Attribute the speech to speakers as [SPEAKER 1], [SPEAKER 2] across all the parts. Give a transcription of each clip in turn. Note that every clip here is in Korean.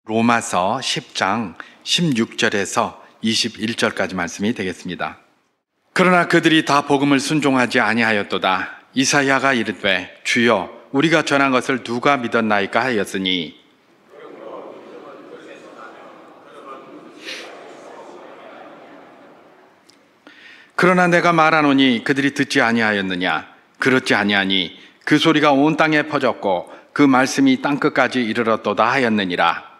[SPEAKER 1] 로마서 10장 16절에서 21절까지 말씀이 되겠습니다. 그러나 그들이 다 복음을 순종하지 아니하였도다. 이사야가 이르되 주여 우리가 전한 것을 누가 믿었나이까 하였으니 그러나 내가 말하노니 그들이 듣지 아니하였느냐. 그렇지 아니하니 그 소리가 온 땅에 퍼졌고 그 말씀이 땅끝까지 이르렀도다 하였느니라.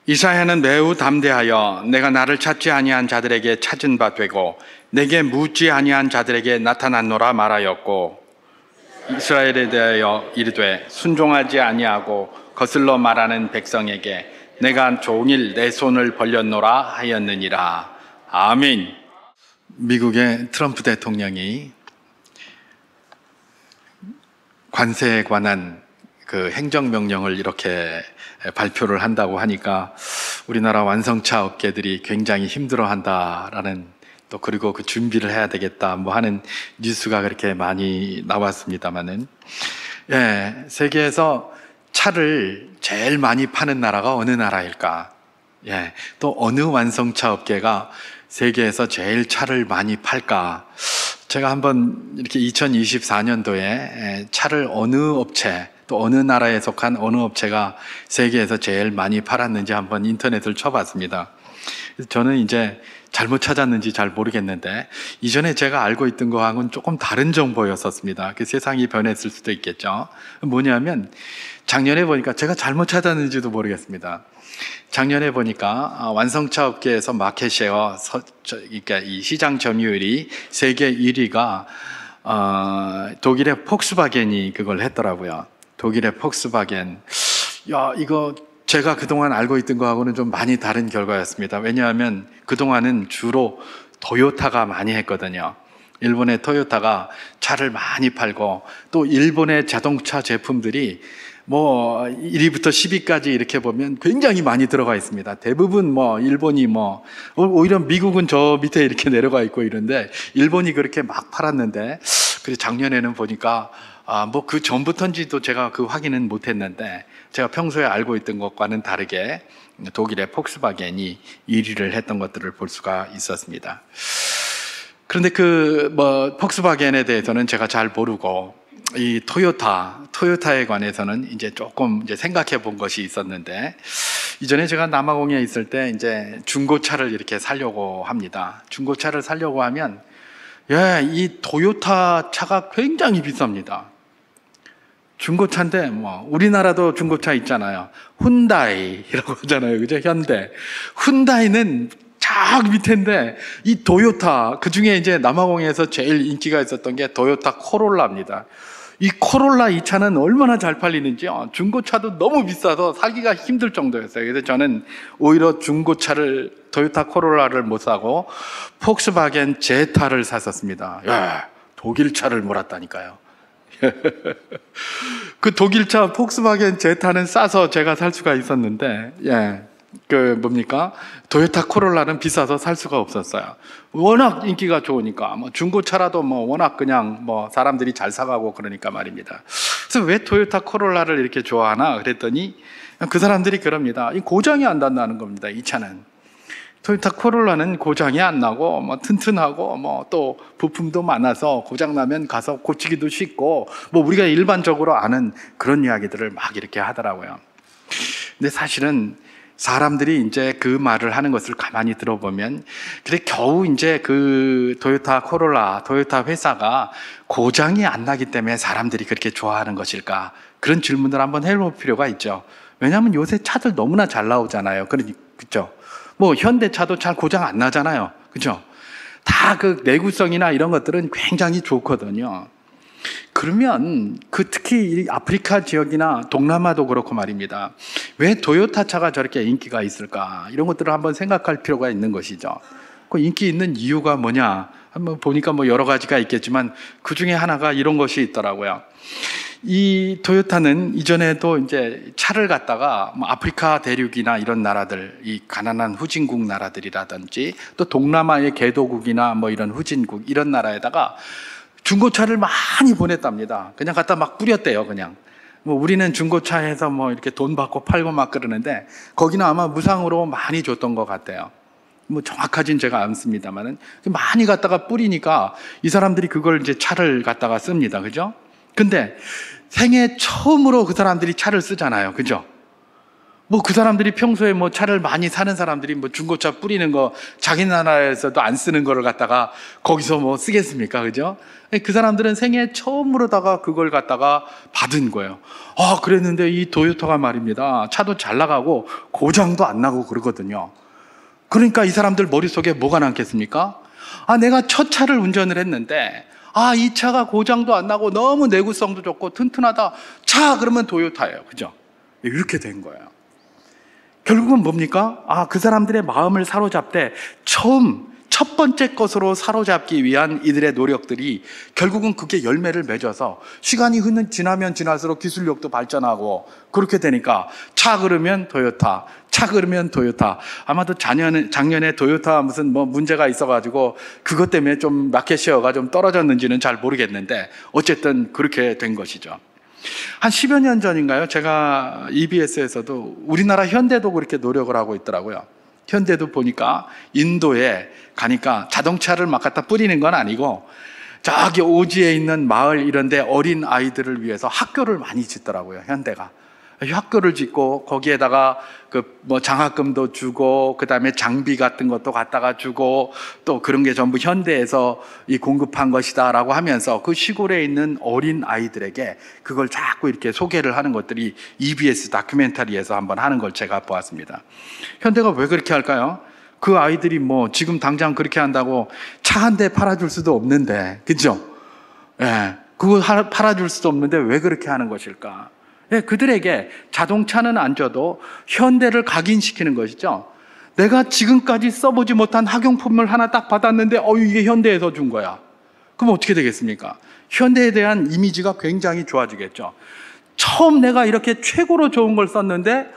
[SPEAKER 1] 이사야는 매우 담대하여 내가 나를 찾지 아니한 자들에게 찾은 바 되고 내게 묻지 아니한 자들에게 나타났노라 말하였고, 이스라엘에 대하여 이르되 순종하지 아니하고 거슬러 말하는 백성에게 내가 종일 내 손을 벌렸노라 하였느니라. 아멘. 미국의 트럼프 대통령이 관세에 관한 그 행정명령을 이렇게 발표를 한다고 하니까 우리나라 완성차 업계들이 굉장히 힘들어한다라는, 또 그리고 그 준비를 해야 되겠다 뭐 하는 뉴스가 그렇게 많이 나왔습니다만은, 세계에서 차를 제일 많이 파는 나라가 어느 나라일까? 또 어느 완성차 업계가 세계에서 제일 차를 많이 팔까? 제가 한번 이렇게 2024년도에 차를 어느 업체, 또 어느 나라에 속한 어느 업체가 세계에서 제일 많이 팔았는지 한번 인터넷을 쳐봤습니다. 저는 이제 잘못 찾았는지 잘 모르겠는데 이전에 제가 알고 있던 거하고는 조금 다른 정보였었습니다. 그 세상이 변했을 수도 있겠죠. 뭐냐면 작년에 보니까, 제가 잘못 찾았는지도 모르겠습니다. 작년에 보니까 완성차 업계에서 마켓쉐어, 그러니까 이 시장 점유율이 세계 1위가 독일의 폭스바겐이 그걸 했더라고요. 독일의 폭스바겐. 이거 제가 그동안 알고 있던 거하고는 좀 많이 다른 결과였습니다. 왜냐하면 그동안은 주로 토요타가 많이 했거든요. 일본의 토요타가 차를 많이 팔고, 또 일본의 자동차 제품들이 뭐 1위부터 10위까지 이렇게 보면 굉장히 많이 들어가 있습니다. 대부분 일본이 오히려 미국은 저 밑에 이렇게 내려가 있고 이런데 일본이 그렇게 막 팔았는데, 그래서 작년에는 보니까 그 전부터인지도 제가 그 확인은 못했는데, 제가 평소에 알고 있던 것과는 다르게 독일의 폭스바겐이 1위를 했던 것들을 볼 수가 있었습니다. 그런데 폭스바겐에 대해서는 제가 잘 모르고, 이 토요타에 관해서는 이제 조금 생각해 본 것이 있었는데, 이전에 제가 남아공에 있을 때 이제 중고차를 이렇게 사려고 합니다. 중고차를 사려고 하면, 이 토요타 차가 굉장히 비쌉니다. 중고차인데, 우리나라도 중고차 있잖아요. 훈다이라고 하잖아요. 그죠? 현대. 훈다이는 쫙 밑인데, 이 토요타, 그 중에 이제 남아공에서 제일 인기가 있었던 게 토요타 코롤라입니다. 이 코롤라 이 차는 얼마나 잘 팔리는지, 중고차도 너무 비싸서 사기가 힘들 정도였어요. 그래서 저는 오히려 중고차를, 토요타 코롤라를 못 사고 폭스바겐 제타를 샀었습니다. 독일 차를 몰았다니까요. 그 독일차 폭스바겐 제타는 싸서 제가 살 수가 있었는데, 토요타 코롤라는 비싸서 살 수가 없었어요. 워낙 인기가 좋으니까, 중고차라도 워낙 그냥 사람들이 잘 사가고 그러니까 말입니다. 그래서 왜 토요타 코롤라를 이렇게 좋아하나 그랬더니, 그 사람들이 그럽니다. 이 고장이 안 난다는 겁니다. 이 차는. 토요타 코롤라는 고장이 안 나고 튼튼하고 또 부품도 많아서 고장나면 가서 고치기도 쉽고, 우리가 일반적으로 아는 그런 이야기들을 막 이렇게 하더라고요. 근데 사실은 사람들이 이제 그 말을 하는 것을 가만히 들어보면, 그래 겨우 이제 그 토요타 코롤라, 토요타 회사가 고장이 안 나기 때문에 사람들이 그렇게 좋아하는 것일까? 그런 질문을 한번 해볼 필요가 있죠. 왜냐하면 요새 차들 너무나 잘 나오잖아요. 그렇죠? 현대차도 잘 고장 안 나잖아요. 그죠? 다 그 내구성이나 이런 것들은 굉장히 좋거든요. 그러면 특히 이 아프리카 지역이나 동남아도 그렇고 말입니다. 왜 토요타 차가 저렇게 인기가 있을까? 이런 것들을 한번 생각할 필요가 있는 것이죠. 그 인기 있는 이유가 뭐냐? 한번 보니까 여러 가지가 있겠지만 그 중에 하나가 이런 것이 있더라고요. 이 토요타는 이전에도 이제 차를 갖다가 뭐 아프리카 대륙이나 이런 나라들, 이 가난한 후진국 나라들이라든지 또 동남아의 개도국이나 뭐 이런 후진국 이런 나라에다가 중고차를 많이 보냈답니다. 그냥 갖다 막 뿌렸대요, 그냥. 뭐 우리는 중고차에서 뭐 이렇게 돈 받고 팔고 막 그러는데 거기는 아마 무상으로 많이 줬던 것 같아요. 뭐 정확하진 제가 않습니다만은 많이 갖다가 뿌리니까 이 사람들이 그걸 이제 차를 갖다가 씁니다. 그죠? 근데 생애 처음으로 그 사람들이 차를 쓰잖아요. 그죠? 뭐 그 사람들이 평소에 뭐 차를 많이 사는 사람들이 뭐 중고차 뿌리는 거 자기 나라에서도 안 쓰는 거를 갖다가 거기서 뭐 쓰겠습니까? 그죠? 그 사람들은 생애 처음으로다가 그걸 갖다가 받은 거예요. 아, 그랬는데 이 토요타가 말입니다. 차도 잘 나가고 고장도 안 나고 그러거든요. 그러니까 이 사람들 머릿속에 뭐가 남겠습니까? 아, 내가 첫 차를 운전을 했는데 아, 이 차가 고장도 안 나고 너무 내구성도 좋고 튼튼하다. 차 그러면 토요타예요. 그죠? 이렇게 된 거예요. 결국은 뭡니까? 아, 그 사람들의 마음을 사로잡되 첫 번째 것으로 사로잡기 위한 이들의 노력들이 결국은 그게 열매를 맺어서 시간이 지나면 지날수록 기술력도 발전하고 그렇게 되니까 차 그러면 토요타, 차 그러면 토요타. 아마도 작년에 토요타 무슨 뭐 문제가 있어가지고 그것 때문에 좀 마켓시어가 좀 떨어졌는지는 잘 모르겠는데 어쨌든 그렇게 된 것이죠. 한 10여 년 전인가요? 제가 EBS에서도 우리나라 현대도 그렇게 노력을 하고 있더라고요. 현대도 보니까 인도에 가니까 자동차를 막 갖다 뿌리는 건 아니고 저기 오지에 있는 마을 이런 데 어린 아이들을 위해서 학교를 많이 짓더라고요. 현대가. 학교를 짓고 거기에다가 그 뭐 장학금도 주고 그다음에 장비 같은 것도 갖다가 주고 또 그런 게 전부 현대에서 이 공급한 것이다라고 하면서 그 시골에 있는 어린 아이들에게 그걸 자꾸 이렇게 소개를 하는 것들이 EBS 다큐멘터리에서 한번 하는 걸 제가 보았습니다. 현대가 왜 그렇게 할까요? 그 아이들이 뭐 지금 당장 그렇게 한다고 차 한 대 팔아줄 수도 없는데, 그죠? 예, 그거 팔아줄 수도 없는데 왜 그렇게 하는 것일까? 예, 그들에게 자동차는 안 줘도 현대를 각인시키는 것이죠. 내가 지금까지 써보지 못한 학용품을 하나 딱 받았는데 이게 현대에서 준 거야. 그럼 어떻게 되겠습니까? 현대에 대한 이미지가 굉장히 좋아지겠죠. 처음 내가 이렇게 최고로 좋은 걸 썼는데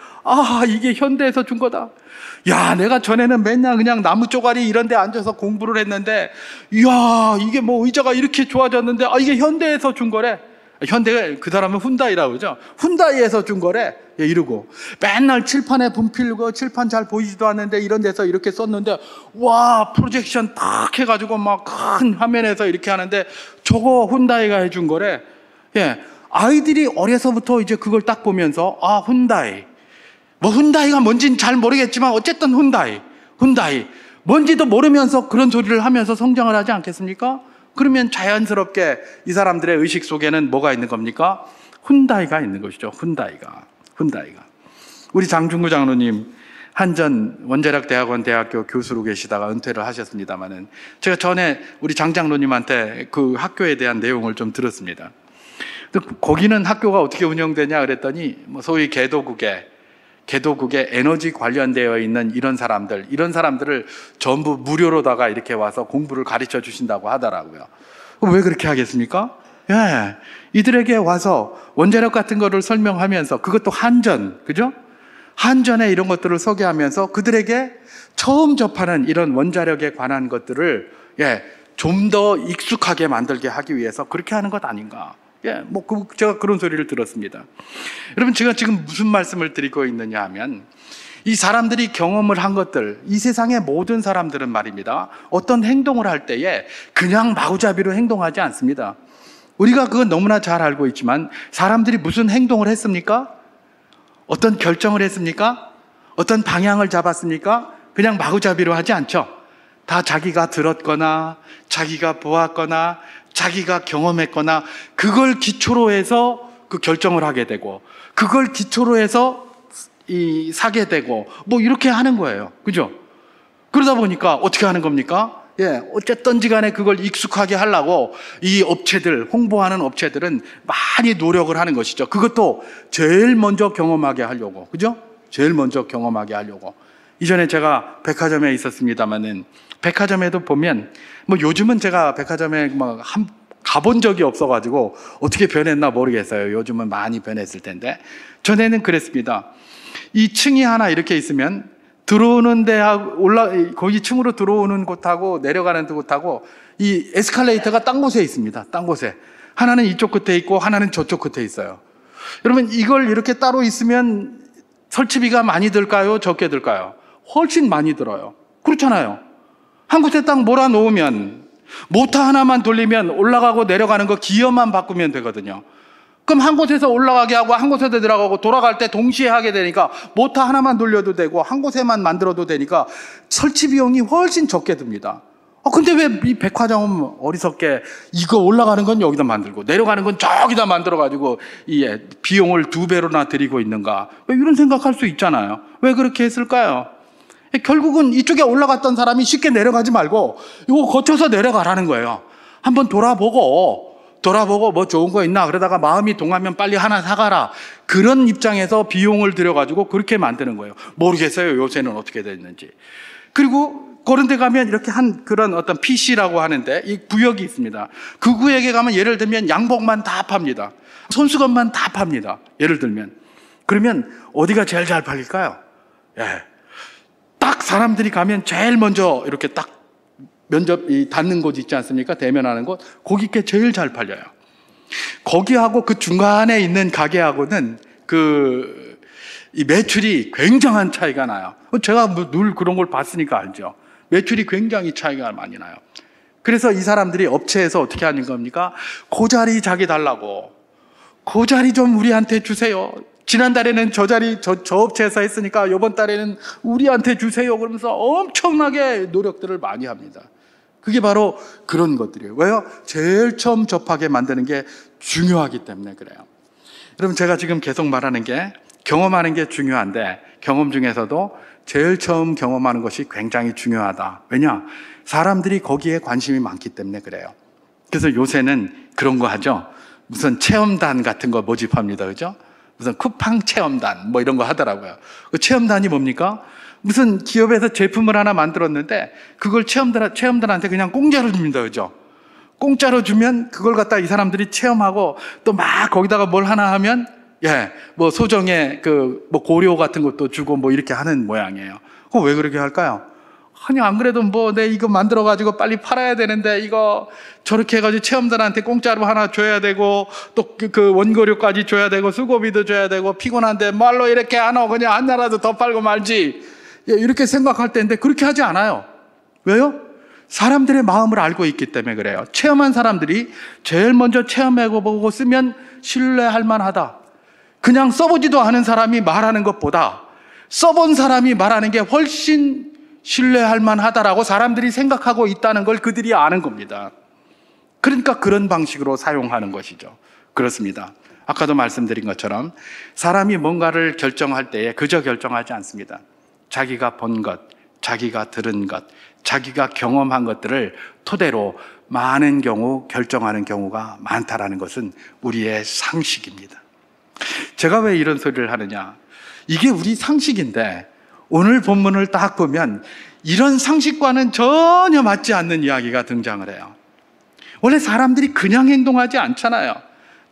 [SPEAKER 1] 이게 현대에서 준 거다. 야, 내가 전에는 맨날 그냥 나무 쪼가리 이런 데 앉아서 공부를 했는데 이야, 이게 뭐 의자가 이렇게 좋아졌는데 이게 현대에서 준 거래. 현대가 그 사람은 훈다이라고 그러죠. 훈다이에서 준 거래. 이러고 맨날 칠판에 분필고 칠판 잘 보이지도 않는데 이런 데서 이렇게 썼는데 와, 프로젝션 딱 해가지고 막 큰 화면에서 이렇게 하는데 저거 훈다이가 해준 거래. 예, 아이들이 어려서부터 이제 그걸 딱 보면서 훈다이. 뭐 훈다이가 뭔지는 잘 모르겠지만 어쨌든 훈다이 뭔지도 모르면서 그런 소리를 하면서 성장을 하지 않겠습니까? 그러면 자연스럽게 이 사람들의 의식 속에는 뭐가 있는 겁니까? 훈다이가 있는 것이죠. 훈다이가. 우리 장중구 장로님 한전 원자력대학원 대학교 교수로 계시다가 은퇴를 하셨습니다마는 제가 전에 우리 장 장로님한테 그 학교에 대한 내용을 좀 들었습니다. 거기는 학교가 어떻게 운영되냐 그랬더니 뭐 소위 개도국에 에너지 관련되어 있는 이런 사람들을 전부 무료로다가 이렇게 와서 공부를 가르쳐 주신다고 하더라고요. 왜 그렇게 하겠습니까? 예, 이들에게 와서 원자력 같은 거를 설명하면서 그것도 한전, 그죠? 한전의 이런 것들을 소개하면서 그들에게 처음 접하는 이런 원자력에 관한 것들을 좀 더 익숙하게 만들게 하기 위해서 그렇게 하는 것 아닌가? 제가 그런 소리를 들었습니다. 여러분, 제가 지금 무슨 말씀을 드리고 있느냐 하면 이 사람들이 경험을 한 것들, 이 세상의 모든 사람들은 말입니다. 어떤 행동을 할 때에 그냥 마구잡이로 행동하지 않습니다. 우리가 그건 너무나 잘 알고 있지만 사람들이 무슨 행동을 했습니까? 어떤 결정을 했습니까? 어떤 방향을 잡았습니까? 그냥 마구잡이로 하지 않죠. 다 자기가 들었거나 자기가 보았거나 자기가 경험했거나 그걸 기초로 해서 그 결정을 하게 되고 그걸 기초로 해서 사게 되고 뭐 이렇게 하는 거예요. 그죠? 그러다 보니까 어떻게 하는 겁니까? 어쨌든지 간에 그걸 익숙하게 하려고 이 업체들, 홍보하는 업체들은 많이 노력을 하는 것이죠. 그것도 제일 먼저 경험하게 하려고. 그죠? 제일 먼저 경험하게 하려고. 이전에 제가 백화점에 있었습니다만은 백화점에도 보면 뭐 요즘은 제가 백화점에 가본 적이 없어가지고 어떻게 변했나 모르겠어요. 요즘은 많이 변했을 텐데 전에는 그랬습니다. 이 층이 하나 이렇게 있으면 들어오는 데하고 거기 층으로 들어오는 곳하고 내려가는 곳하고 이 에스컬레이터가 딴 곳에 있습니다. 딴 곳에 하나는 이쪽 끝에 있고 하나는 저쪽 끝에 있어요. 여러분 이걸 이렇게 따로 있으면 설치비가 많이 들까요? 적게 들까요? 훨씬 많이 들어요. 그렇잖아요. 한 곳에 딱 몰아놓으면 모터 하나만 돌리면 올라가고 내려가는 거 기어만 바꾸면 되거든요. 그럼 한 곳에서 올라가게 하고 한 곳에서 내려가고 돌아갈 때 동시에 하게 되니까 모터 하나만 돌려도 되고 한 곳에만 만들어도 되니까 설치 비용이 훨씬 적게 듭니다. 근데 왜 이 백화점은 어리석게 이거 올라가는 건 여기다 만들고 내려가는 건 저기다 만들어가지고 이 비용을 2배로나 들이고 있는가? 왜 이런 생각할 수 있잖아요. 왜 그렇게 했을까요? 결국은 이쪽에 올라갔던 사람이 쉽게 내려가지 말고 이거 거쳐서 내려가라는 거예요. 한번 돌아보고 뭐 좋은 거 있나 그러다가 마음이 동하면 빨리 하나 사가라. 그런 입장에서 비용을 들여가지고 그렇게 만드는 거예요. 모르겠어요. 요새는 어떻게 됐는지. 그리고 그런 데 가면 이렇게 한 그런 어떤 PC라고 하는데 이 구역이 있습니다. 그 구역에 가면 예를 들면 양복만 다 팝니다. 손수건만 다 팝니다. 예를 들면. 그러면 어디가 제일 잘 팔릴까요? 딱 사람들이 가면 제일 먼저 이렇게 딱 면접 닫는 곳 있지 않습니까? 대면하는 곳. 거기께 제일 잘 팔려요. 거기하고 그 중간에 있는 가게하고는 이 매출이 굉장한 차이가 나요. 제가 늘 그런 걸 봤으니까 알죠. 매출이 굉장히 차이가 많이 나요. 그래서 이 사람들이 업체에서 어떻게 하는 겁니까? 그 자리 자기 달라고. 그 자리 좀 우리한테 주세요. 지난달에는 저 업체에서 했으니까 이번 달에는 우리한테 주세요. 그러면서 엄청나게 노력들을 많이 합니다. 그게 바로 그런 것들이에요. 왜요? 제일 처음 접하게 만드는 게 중요하기 때문에 그래요. 여러분 제가 지금 계속 말하는 게 경험하는 게 중요한데 경험 중에서도 제일 처음 경험하는 것이 굉장히 중요하다. 왜냐? 사람들이 거기에 관심이 많기 때문에 그래요. 그래서 요새는 그런 거 하죠. 무슨 체험단 같은 거 모집합니다. 그죠? 무슨 쿠팡 체험단 뭐 이런 거 하더라고요. 그 체험단이 뭡니까? 무슨 기업에서 제품을 하나 만들었는데 그걸 체험단한테 그냥 공짜로 줍니다. 그죠? 공짜로 주면 그걸 갖다 이 사람들이 체험하고 또 막 거기다가 뭘 하나 하면 뭐 소정의 뭐 고려 같은 것도 주고 뭐 이렇게 하는 모양이에요. 그거 왜 그렇게 할까요? 아니 안 그래도 뭐 내 이거 만들어 가지고 빨리 팔아야 되는데 이거 저렇게 해가지고 체험단한테 공짜로 하나 줘야 되고 또 그 원고료까지 줘야 되고 수고비도 줘야 되고 피곤한데 말로 이렇게 안 하고 그냥 하나라도 더 팔고 말지 이렇게 생각할 때인데 그렇게 하지 않아요. 왜요? 사람들의 마음을 알고 있기 때문에 그래요. 체험한 사람들이 제일 먼저 체험해보고 쓰면 신뢰할 만하다. 그냥 써보지도 않은 사람이 말하는 것보다 써본 사람이 말하는 게 훨씬 신뢰할 만하다라고 사람들이 생각하고 있다는 걸 그들이 아는 겁니다. 그러니까 그런 방식으로 사용하는 것이죠. 그렇습니다. 아까도 말씀드린 것처럼 사람이 뭔가를 결정할 때에 그저 결정하지 않습니다. 자기가 본 것, 자기가 들은 것, 자기가 경험한 것들을 토대로 많은 경우 결정하는 경우가 많다라는 것은 우리의 상식입니다. 제가 왜 이런 소리를 하느냐? 이게 우리 상식인데 오늘 본문을 딱 보면 이런 상식과는 전혀 맞지 않는 이야기가 등장을 해요. 원래 사람들이 그냥 행동하지 않잖아요.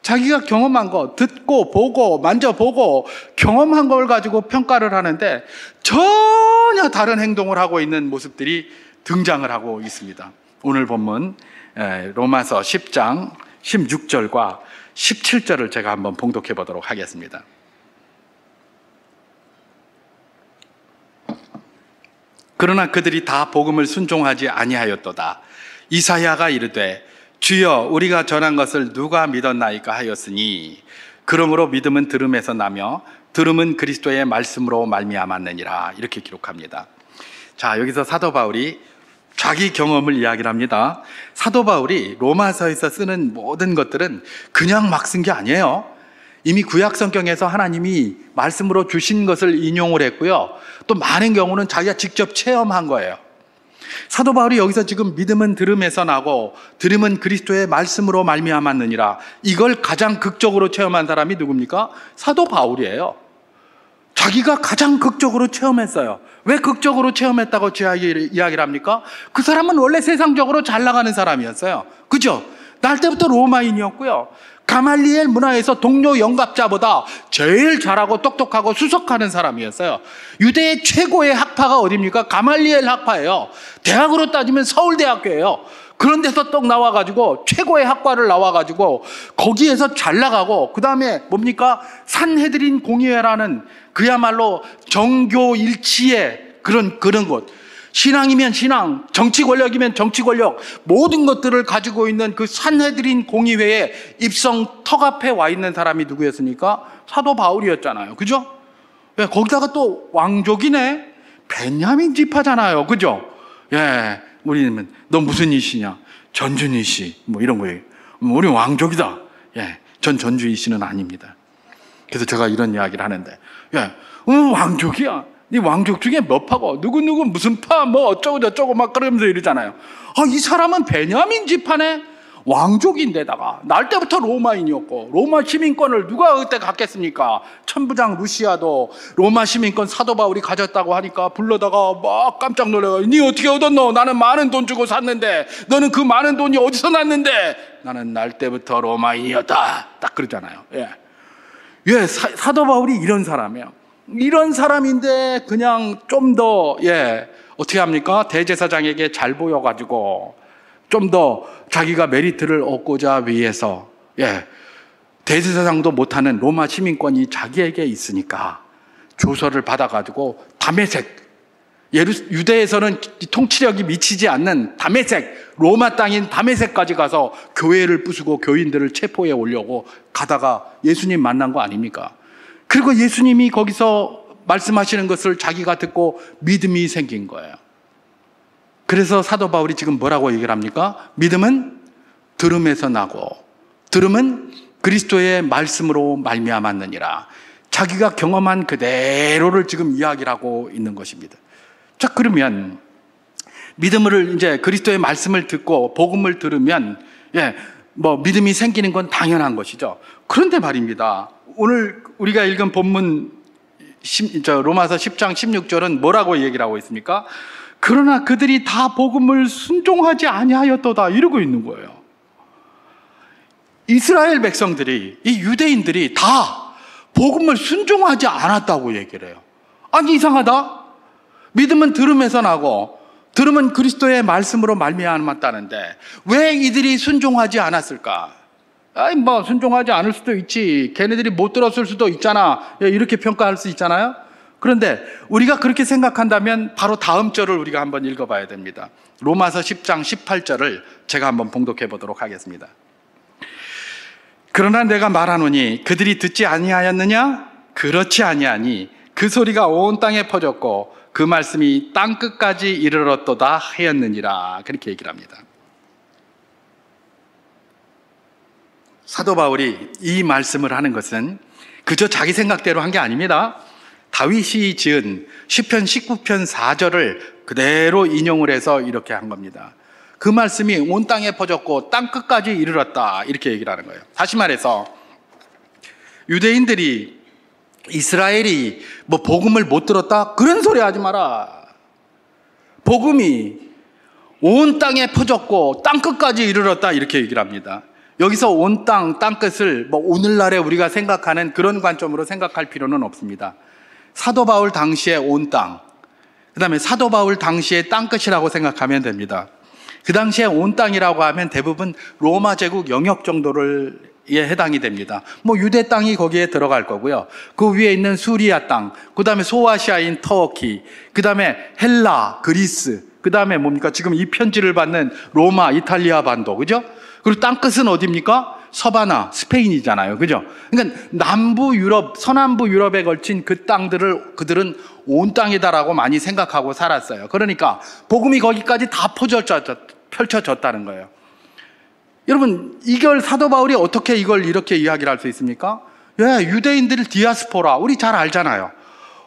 [SPEAKER 1] 자기가 경험한 거, 듣고 보고 만져보고 경험한 걸 가지고 평가를 하는데 전혀 다른 행동을 하고 있는 모습들이 등장을 하고 있습니다. 오늘 본문 로마서 10장 16절과 17절을 제가 한번 봉독해 보도록 하겠습니다. 그러나 그들이 다 복음을 순종하지 아니하였도다. 이사야가 이르되 주여 우리가 전한 것을 누가 믿었나이까 하였으니 그러므로 믿음은 들음에서 나며 들음은 그리스도의 말씀으로 말미암았느니라. 이렇게 기록합니다. 자, 여기서 사도 바울이 자기 경험을 이야기를 합니다. 사도 바울이 로마서에서 쓰는 모든 것들은 그냥 막 쓴 게 아니에요. 이미 구약 성경에서 하나님이 말씀으로 주신 것을 인용을 했고요. 또 많은 경우는 자기가 직접 체험한 거예요. 사도 바울이 여기서 지금 믿음은 들음에서 나고 들음은 그리스도의 말씀으로 말미암았느니라. 이걸 가장 극적으로 체험한 사람이 누굽니까? 사도 바울이에요. 자기가 가장 극적으로 체험했어요. 왜 극적으로 체험했다고 이야기를 합니까? 그 사람은 원래 세상적으로 잘 나가는 사람이었어요. 그죠? 날 때부터 로마인이었고요. 가말리엘 문화에서 동료 영갑자보다 제일 잘하고 똑똑하고 수석하는 사람이었어요. 유대의 최고의 학파가 어디입니까? 가말리엘 학파예요. 대학으로 따지면 서울대학교예요. 그런 데서 떡 나와가지고 최고의 학과를 나와가지고 거기에서 잘 나가고, 그 다음에 뭡니까? 산헤드린 공의회라는 그야말로 정교 일치의 그런 곳. 신앙이면 신앙, 정치 권력이면 정치 권력, 모든 것들을 가지고 있는 그 산헤드린 공의회의 입성 턱 앞에 와 있는 사람이 누구였습니까? 사도 바울이었잖아요. 그죠? 예, 거기다가 또 왕족이네. 베냐민 지파잖아요. 그죠? 예, 우리는 너 무슨 이씨냐? 전준희 씨. 뭐 이런 거예요. 우리 왕족이다. 예, 전 전준희 씨는 아닙니다. 그래서 제가 이런 이야기를 하는데, 예, 왕족이야. 네 왕족 중에 몇 파고 누구 무슨 파 뭐 어쩌고 저쩌고 막 그러면서 이러잖아요. 이 사람은 베냐민 지파네. 왕족인데다가 날 때부터 로마인이었고, 로마 시민권을 누가 그때 갖겠습니까? 천부장 루시아도 로마 시민권 사도 바울이 가졌다고 하니까 불러다가 막 깜짝 놀래요. 니 어떻게 얻었노? 나는 많은 돈 주고 샀는데. 너는 그 많은 돈이 어디서 났는데? 나는 날 때부터 로마인이었다. 딱 그러잖아요. 예, 사도 바울이 이런 사람이에요. 이런 사람인데 그냥 좀 더, 어떻게 합니까? 대제사장에게 잘 보여가지고 좀 더 자기가 메리트를 얻고자 위해서, 대제사장도 못하는 로마 시민권이 자기에게 있으니까 조서를 받아가지고 다메섹, 유대에서는 통치력이 미치지 않는 다메섹, 로마 땅인 다메섹까지 가서 교회를 부수고 교인들을 체포해 오려고 가다가 예수님 만난 거 아닙니까? 그리고 예수님이 거기서 말씀하시는 것을 자기가 듣고 믿음이 생긴 거예요. 그래서 사도 바울이 지금 뭐라고 얘기를 합니까? 믿음은 들음에서 나고 들음은 그리스도의 말씀으로 말미암았느니라. 자기가 경험한 그대로를 지금 이야기를 하고 있는 것입니다. 자, 그러면 믿음을 이제 그리스도의 말씀을 듣고 복음을 들으면 믿음이 생기는 건 당연한 것이죠. 그런데 말입니다. 오늘 우리가 읽은 본문 로마서 10장 16절은 뭐라고 얘기를 하고 있습니까? 그러나 그들이 다 복음을 순종하지 아니하였도다 이러고 있는 거예요. 이스라엘 백성들이, 이 유대인들이 다 복음을 순종하지 않았다고 얘기를 해요. 아니, 이상하다. 믿음은 들음에서 나고 들음은 그리스도의 말씀으로 말미암았다는데 왜 이들이 순종하지 않았을까? 순종하지 않을 수도 있지. 걔네들이 못 들었을 수도 있잖아. 이렇게 평가할 수 있잖아요. 그런데 우리가 그렇게 생각한다면 바로 다음 절을 우리가 한번 읽어봐야 됩니다. 로마서 10장 18절을 제가 한번 봉독해 보도록 하겠습니다. 그러나 내가 말하노니 그들이 듣지 아니하였느냐? 그렇지 아니하니 그 소리가 온 땅에 퍼졌고 그 말씀이 땅 끝까지 이르렀도다 하였느니라. 그렇게 얘기를 합니다. 사도 바울이 이 말씀을 하는 것은 그저 자기 생각대로 한 게 아닙니다. 다윗이 지은 시편 19편 4절을 그대로 인용을 해서 이렇게 한 겁니다. 그 말씀이 온 땅에 퍼졌고 땅 끝까지 이르렀다 이렇게 얘기를 하는 거예요. 다시 말해서 유대인들이, 이스라엘이 복음을 못 들었다? 그런 소리 하지 마라. 복음이 온 땅에 퍼졌고 땅 끝까지 이르렀다 이렇게 얘기를 합니다. 여기서 온 땅, 땅끝을 오늘날에 우리가 생각하는 그런 관점으로 생각할 필요는 없습니다. 사도 바울 당시의 온 땅, 그 다음에 사도 바울 당시의 땅끝이라고 생각하면 됩니다. 그 당시에 온 땅이라고 하면 대부분 로마 제국 영역 정도에 해당이 됩니다. 유대 땅이 거기에 들어갈 거고요. 그 위에 있는 수리아 땅, 그 다음에 소아시아인 터키, 그 다음에 헬라, 그리스, 그 다음에 뭡니까? 지금 이 편지를 받는 로마, 이탈리아 반도, 그죠? 그리고 땅끝은 어디입니까? 서바나, 스페인이잖아요. 그죠? 그러니까 남부 유럽, 서남부 유럽에 걸친 그 땅들을 그들은 온 땅이다라고 많이 생각하고 살았어요. 그러니까 복음이 거기까지 다 펼쳐졌다는 거예요. 여러분, 이걸 사도 바울이 어떻게 이걸 이렇게 이야기를 할 수 있습니까? 유대인들 디아스포라, 우리 잘 알잖아요.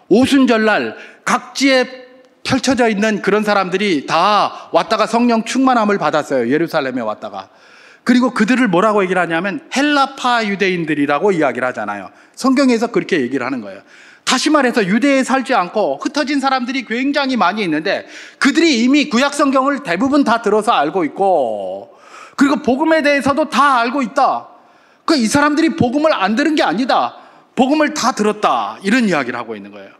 [SPEAKER 1] 오순절날 각지에 펼쳐져 있는 그런 사람들이 다 왔다가 성령 충만함을 받았어요. 예루살렘에 왔다가. 그리고 그들을 뭐라고 얘기를 하냐면 헬라파 유대인들이라고 이야기를 하잖아요. 성경에서 그렇게 얘기를 하는 거예요. 다시 말해서 유대에 살지 않고 흩어진 사람들이 굉장히 많이 있는데 그들이 이미 구약 성경을 대부분 다 들어서 알고 있고 그리고 복음에 대해서도 다 알고 있다. 이 사람들이 복음을 안 들은 게 아니다. 복음을 다 들었다. 이런 이야기를 하고 있는 거예요.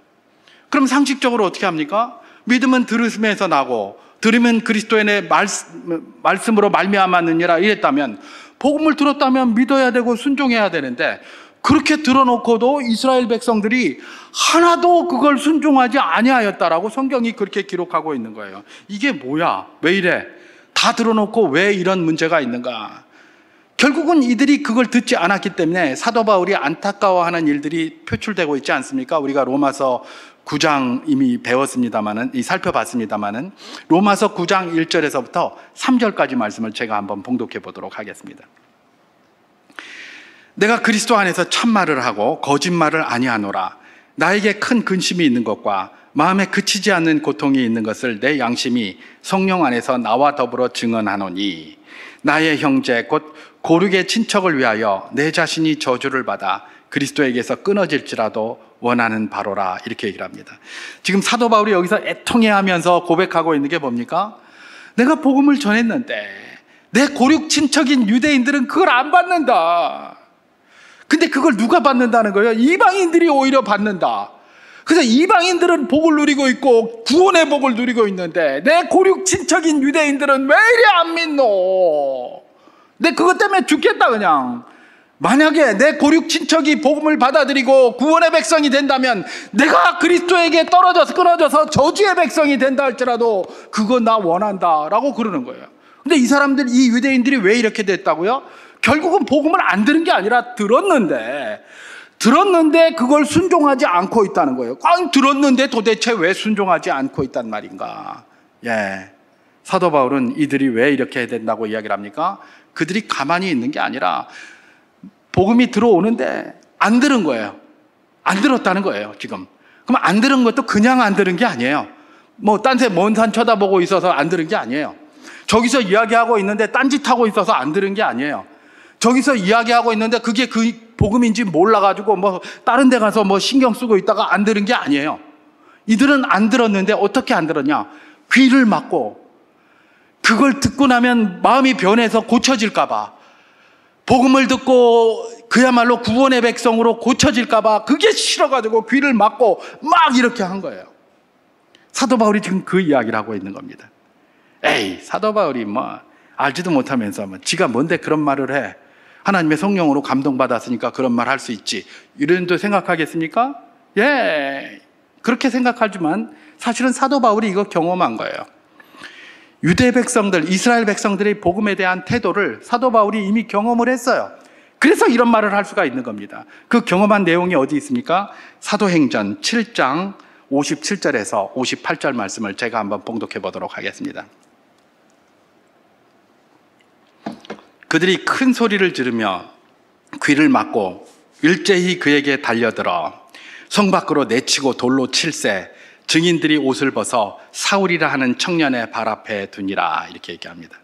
[SPEAKER 1] 그럼 상식적으로 어떻게 합니까? 믿음은 들음에서 나고 들으면 그리스도의 말씀으로 말미암았느니라 이랬다면, 복음을 들었다면 믿어야 되고 순종해야 되는데, 그렇게 들어놓고도 이스라엘 백성들이 하나도 그걸 순종하지 아니하였다라고 성경이 그렇게 기록하고 있는 거예요. 이게 뭐야? 왜 이래? 다 들어놓고 왜 이런 문제가 있는가? 결국은 이들이 그걸 듣지 않았기 때문에 사도 바울이 안타까워하는 일들이 표출되고 있지 않습니까? 우리가 로마서 9장 이미 배웠습니다만은, 살펴봤습니다만은, 로마서 9장 1절에서부터 3절까지 말씀을 제가 한번 봉독해 보도록 하겠습니다. 내가 그리스도 안에서 참말을 하고 거짓말을 아니하노라. 나에게 큰 근심이 있는 것과 마음에 그치지 않는 고통이 있는 것을 내 양심이 성령 안에서 나와 더불어 증언하노니, 나의 형제 곧 고륙의 친척을 위하여 내 자신이 저주를 받아 그리스도에게서 끊어질지라도 원하는 바로라. 이렇게 얘기를 합니다. 지금 사도 바울이 여기서 애통해하면서 고백하고 있는 게 뭡니까? 내가 복음을 전했는데 내 고륙 친척인 유대인들은 그걸 안 받는다. 근데 그걸 누가 받는다는 거예요? 이방인들이 오히려 받는다. 그래서 이방인들은 복을 누리고 있고 구원의 복을 누리고 있는데 내 고륙 친척인 유대인들은 왜 이리 안 믿노? 내 그것 때문에 죽겠다 그냥. 만약에 내 고륙 친척이 복음을 받아들이고 구원의 백성이 된다면 내가 그리스도에게 떨어져서 끊어져서 저주의 백성이 된다 할지라도 그거 나 원한다 라고 그러는 거예요. 근데 이 사람들, 이 유대인들이 왜 이렇게 됐다고요? 결국은 복음을 안 들은 게 아니라 들었는데 그걸 순종하지 않고 있다는 거예요. 꽝 들었는데 도대체 왜 순종하지 않고 있단 말인가? 사도 바울은 이들이 왜 이렇게 된다고 이야기를 합니까? 그들이 가만히 있는 게 아니라 복음이 들어오는데 안 들은 거예요. 안 들었다는 거예요, 지금. 그럼 안 들은 것도 그냥 안 들은 게 아니에요. 딴 새 먼 산 쳐다보고 있어서 안 들은 게 아니에요. 저기서 이야기하고 있는데 딴짓하고 있어서 안 들은 게 아니에요. 저기서 이야기하고 있는데 그게 그 복음인지 몰라가지고 다른 데 가서 신경 쓰고 있다가 안 들은 게 아니에요. 이들은 안 들었는데 어떻게 안 들었냐? 귀를 막고, 그걸 듣고 나면 마음이 변해서 고쳐질까봐, 복음을 듣고 그야말로 구원의 백성으로 고쳐질까봐 그게 싫어가지고 귀를 막고 막 이렇게 한 거예요. 사도 바울이 지금 그 이야기를 하고 있는 겁니다. 사도 바울이 알지도 못하면서 지가 뭔데 그런 말을 해. 하나님의 성령으로 감동받았으니까 그런 말 할 수 있지. 이런 데 생각하겠습니까? 그렇게 생각하지만 사실은 사도 바울이 이거 경험한 거예요. 유대 백성들, 이스라엘 백성들의 복음에 대한 태도를 사도 바울이 이미 경험을 했어요. 그래서 이런 말을 할 수가 있는 겁니다. 그 경험한 내용이 어디 있습니까? 사도행전 7장 57절에서 58절 말씀을 제가 한번 봉독해 보도록 하겠습니다. 그들이 큰 소리를 지르며 귀를 막고 일제히 그에게 달려들어 성 밖으로 내치고 돌로 칠세, 증인들이 옷을 벗어 사울이라 하는 청년의 발 앞에 두니라. 이렇게 얘기합니다.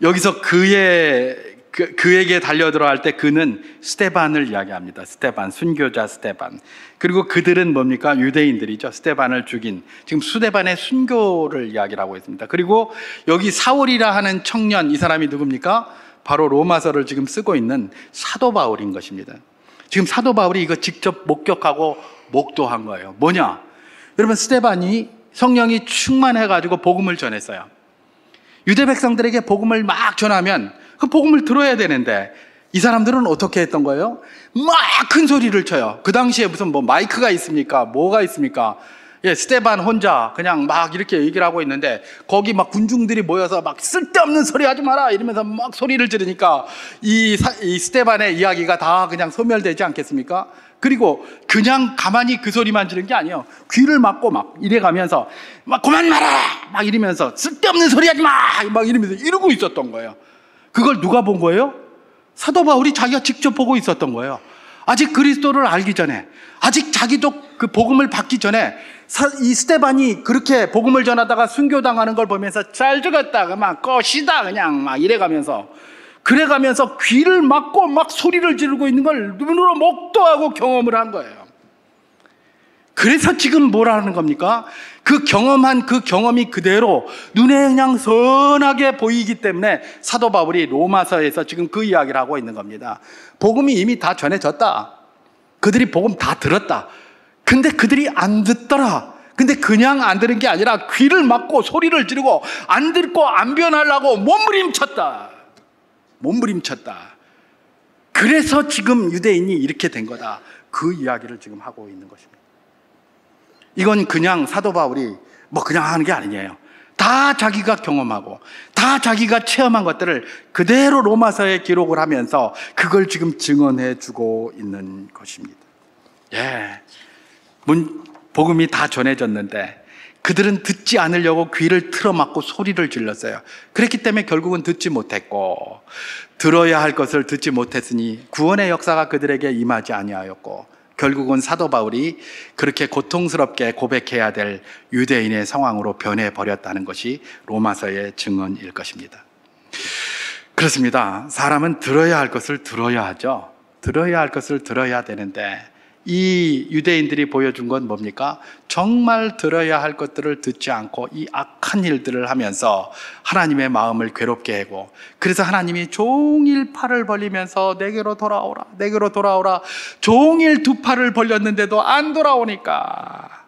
[SPEAKER 1] 여기서 그에게 달려들어 할 때 그는 스데반을 이야기합니다. 스데반, 순교자 스데반. 그리고 그들은 뭡니까? 유대인들이죠. 스데반을 죽인, 지금 스데반의 순교를 이야기를 하고 있습니다. 그리고 여기 사울이라 하는 청년, 이 사람이 누굽니까? 바로 로마서를 지금 쓰고 있는 사도 바울인 것입니다. 지금 사도 바울이 이거 직접 목격하고 목도한 거예요. 뭐냐? 여러분, 스데반이 성령이 충만해가지고 복음을 전했어요. 유대 백성들에게 복음을 막 전하면 그 복음을 들어야 되는데 이 사람들은 어떻게 했던 거예요? 막 큰 소리를 쳐요. 그 당시에 무슨 마이크가 있습니까? 뭐가 있습니까? 스데반 혼자 그냥 막 이렇게 얘기를 하고 있는데 거기 막 군중들이 모여서 막 쓸데없는 소리 하지 마라 이러면서 막 소리를 지르니까 이 스데반의 이야기가 다 그냥 소멸되지 않겠습니까? 그리고 그냥 가만히 그 소리만 지른 게 아니에요. 귀를 막고 막 이래가면서 막 그만 말아! 막 이러면서 쓸데없는 소리 하지 마! 막 이러면서 이러고 있었던 거예요. 그걸 누가 본 거예요? 사도 바울이 자기가 직접 보고 있었던 거예요. 아직 그리스도를 알기 전에, 아직 자기도 그 복음을 받기 전에 이 스데반이 그렇게 복음을 전하다가 순교당하는 걸 보면서 잘 죽었다, 막 것이다 그냥 막 이래가면서 그래가면서 귀를 막고 막 소리를 지르고 있는 걸 눈으로 목도하고 경험을 한 거예요. 그래서 지금 뭐라는 겁니까? 그 경험한 그 경험이 그대로 눈에 그냥 선하게 보이기 때문에 사도 바울이 로마서에서 지금 그 이야기를 하고 있는 겁니다. 복음이 이미 다 전해졌다. 그들이 복음 다 들었다. 근데 그들이 안 듣더라. 근데 그냥 안 들은 게 아니라 귀를 막고 소리를 지르고 안 듣고 안 변하려고 몸부림쳤다. 그래서 지금 유대인이 이렇게 된 거다. 그 이야기를 지금 하고 있는 것입니다. 이건 그냥 사도 바울이 그냥 하는 게 아니에요. 다 자기가 경험하고 다 자기가 체험한 것들을 그대로 로마서에 기록을 하면서 그걸 지금 증언해 주고 있는 것입니다. 복음이 다 전해졌는데 그들은 듣지 않으려고 귀를 틀어막고 소리를 질렀어요. 그랬기 때문에 결국은 듣지 못했고, 들어야 할 것을 듣지 못했으니 구원의 역사가 그들에게 임하지 아니하였고, 결국은 사도 바울이 그렇게 고통스럽게 고백해야 될 유대인의 상황으로 변해버렸다는 것이 로마서의 증언일 것입니다. 그렇습니다. 사람은 들어야 할 것을 들어야 하죠. 들어야 할 것을 들어야 되는데 이 유대인들이 보여준 건 뭡니까? 정말 들어야 할 것들을 듣지 않고 이 악한 일들을 하면서 하나님의 마음을 괴롭게 하고, 그래서 하나님이 종일 팔을 벌리면서 내게로 돌아오라, 내게로 돌아오라, 종일 두 팔을 벌렸는데도 안 돌아오니까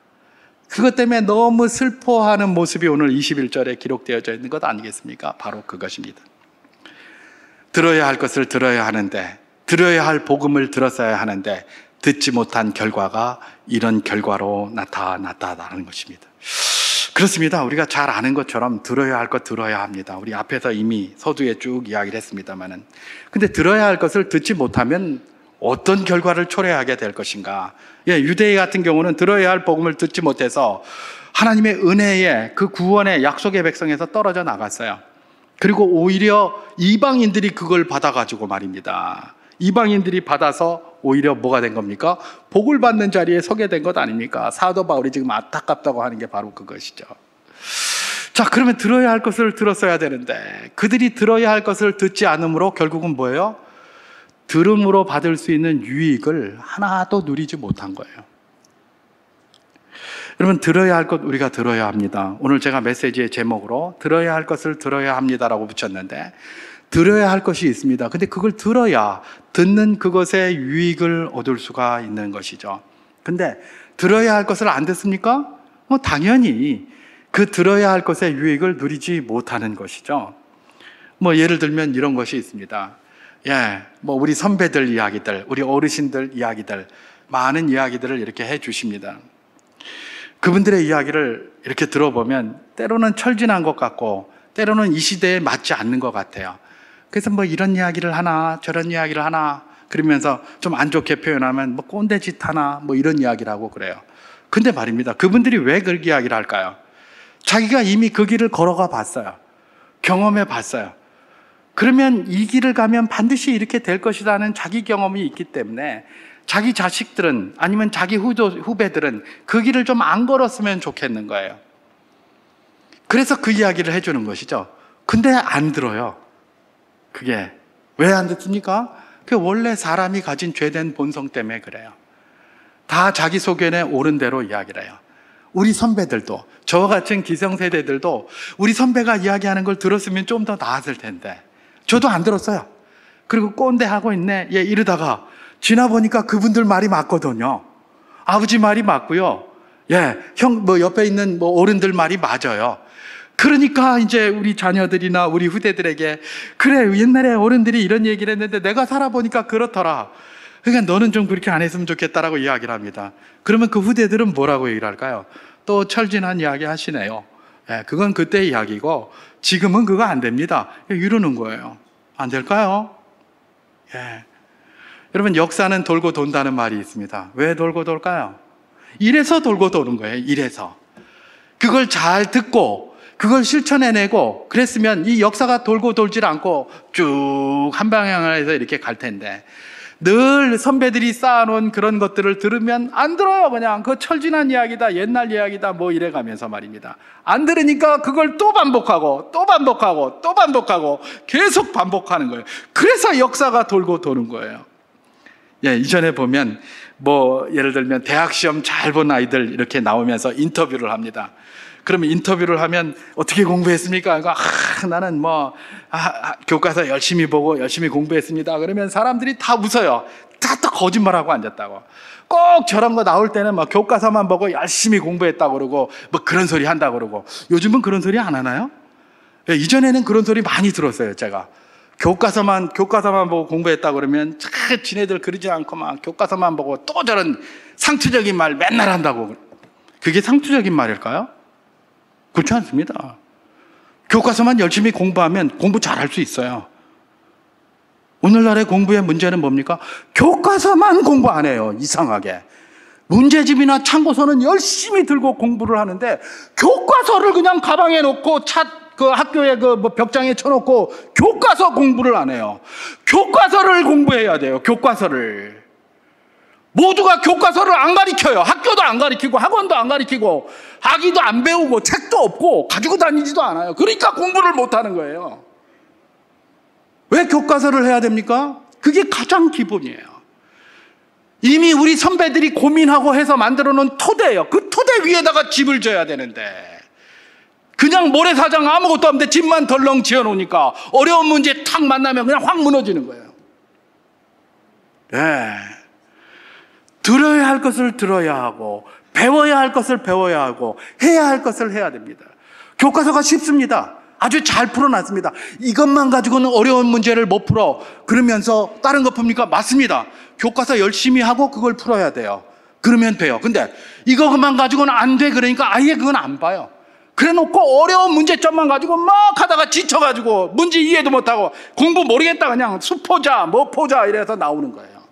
[SPEAKER 1] 그것 때문에 너무 슬퍼하는 모습이 오늘 21절에 기록되어져 있는 것 아니겠습니까? 바로 그것입니다. 들어야 할 것을 들어야 하는데, 들어야 할 복음을 들었어야 하는데 듣지 못한 결과가 이런 결과로 나타났다는 것입니다. 그렇습니다. 우리가 잘 아는 것처럼 들어야 할 것 들어야 합니다. 우리 앞에서 이미 서두에 쭉 이야기를 했습니다만은, 근데 들어야 할 것을 듣지 못하면 어떤 결과를 초래하게 될 것인가? 유대인 같은 경우는 들어야 할 복음을 듣지 못해서 하나님의 은혜의 그 구원의 약속의 백성에서 떨어져 나갔어요. 그리고 오히려 이방인들이 그걸 받아가지고 말입니다. 이방인들이 받아서 오히려 뭐가 된 겁니까? 복을 받는 자리에 서게 된 것 아닙니까? 사도 바울이 지금 안타깝다고 하는 게 바로 그것이죠. 자, 그러면 들어야 할 것을 들었어야 되는데 그들이 들어야 할 것을 듣지 않으므로 결국은 뭐예요? 들음으로 받을 수 있는 유익을 하나도 누리지 못한 거예요. 여러분, 들어야 할 것 우리가 들어야 합니다. 오늘 제가 메시지의 제목으로 들어야 할 것을 들어야 합니다라고 붙였는데, 들어야 할 것이 있습니다. 근데 그걸 들어야 듣는 그것의 유익을 얻을 수가 있는 것이죠. 근데 들어야 할 것을 안 듣습니까? 당연히 그 들어야 할 것의 유익을 누리지 못하는 것이죠. 예를 들면 이런 것이 있습니다. 우리 선배들 이야기들, 우리 어르신들 이야기들, 많은 이야기들을 이렇게 해 주십니다. 그분들의 이야기를 이렇게 들어보면 때로는 철진한 것 같고 때로는 이 시대에 맞지 않는 것 같아요. 그래서 이런 이야기를 하나 저런 이야기를 하나 그러면서 좀 안 좋게 표현하면 꼰대짓 하나 이런 이야기를 하고 그래요. 근데 말입니다, 그분들이 왜 그렇게 이야기를 할까요? 자기가 이미 그 길을 걸어가 봤어요. 경험해 봤어요. 그러면 이 길을 가면 반드시 이렇게 될 것이라는 자기 경험이 있기 때문에 자기 자식들은, 아니면 자기 후배들은 그 길을 좀 안 걸었으면 좋겠는 거예요. 그래서 그 이야기를 해주는 것이죠. 근데 안 들어요. 그게 왜 안 듣습니까? 그 원래 사람이 가진 죄된 본성 때문에 그래요. 다 자기 소견에 옳은 대로 이야기를 해요. 우리 선배들도, 저와 같은 기성세대들도 우리 선배가 이야기하는 걸 들었으면 좀 더 나았을 텐데 저도 안 들었어요. 그리고 꼰대하고 있네 이러다가 지나보니까 그분들 말이 맞거든요. 아버지 말이 맞고요, 형 옆에 있는 어른들 말이 맞아요. 그러니까 이제 우리 자녀들이나 우리 후대들에게, 그래 옛날에 어른들이 이런 얘기를 했는데 내가 살아보니까 그렇더라, 그러니까 너는 좀 그렇게 안 했으면 좋겠다라고 이야기를 합니다. 그러면 그 후대들은 뭐라고 얘기를 할까요? 또 철진한 이야기 하시네요. 그건 그때 이야기고 지금은 그거 안 됩니다, 이러는 거예요. 안 될까요? 여러분, 역사는 돌고 돈다는 말이 있습니다. 왜 돌고 돌까요? 이래서 돌고 도는 거예요. 이래서 그걸 잘 듣고 그걸 실천해내고 그랬으면 이 역사가 돌고 돌질 않고 쭉 한 방향을 해서 이렇게 갈 텐데, 늘 선배들이 쌓아놓은 그런 것들을 들으면 안 들어요. 그냥 그 철진한 이야기다, 옛날 이야기다 이래가면서 말입니다. 안 들으니까 그걸 또 반복하고 또 반복하고 또 반복하고 계속 반복하는 거예요. 그래서 역사가 돌고 도는 거예요. 이전에 보면 뭐 예를 들면 대학 시험 잘 본 아이들 이렇게 나오면서 인터뷰를 합니다. 그러면 인터뷰를 하면 어떻게 공부했습니까? 나는 교과서 열심히 보고 열심히 공부했습니다. 그러면 사람들이 다 웃어요. 다 또 거짓말하고 앉았다고. 꼭 저런 거 나올 때는 교과서만 보고 열심히 공부했다고 그러고 그런 소리 한다고 그러고. 요즘은 그런 소리 안 하나요? 예, 이전에는 그런 소리 많이 들었어요, 제가. 교과서만 보고 공부했다고 그러면 지네들 그러지 않고 교과서만 보고 또 저런 상투적인 말 맨날 한다고. 그게 상투적인 말일까요? 그렇지 않습니다. 교과서만 열심히 공부하면 공부 잘할 수 있어요. 오늘날의 공부의 문제는 뭡니까? 교과서만 공부 안 해요. 이상하게. 문제집이나 참고서는 열심히 들고 공부를 하는데 교과서를 그냥 가방에 놓고 학교에 벽장에 쳐놓고 교과서 공부를 안 해요. 교과서를 공부해야 돼요. 교과서를. 모두가 교과서를 안 가르쳐요. 학교도 안 가르치고 학원도 안 가르치고 아기도 안 배우고 책도 없고 가지고 다니지도 않아요. 그러니까 공부를 못 하는 거예요. 왜 교과서를 해야 됩니까? 그게 가장 기본이에요. 이미 우리 선배들이 고민하고 해서 만들어 놓은 토대예요. 그 토대 위에다가 집을 져야 되는데 그냥 모래사장 아무것도 없는데 집만 덜렁 지어놓으니까 어려운 문제 탁 만나면 그냥 확 무너지는 거예요. 네. 들어야 할 것을 들어야 하고 배워야 할 것을 배워야 하고 해야 할 것을 해야 됩니다. 교과서가 쉽습니다. 아주 잘 풀어놨습니다. 이것만 가지고는 어려운 문제를 못 풀어. 그러면서 다른 거 풉니까? 맞습니다. 교과서 열심히 하고 그걸 풀어야 돼요. 그러면 돼요. 근데 이것만 가지고는 안 돼. 그러니까 아예 그건 안 봐요. 그래 놓고 어려운 문제점만 가지고 막 하다가 지쳐가지고 문제 이해도 못하고 공부 모르겠다 그냥 수포자 포자 이래서 나오는 거예요.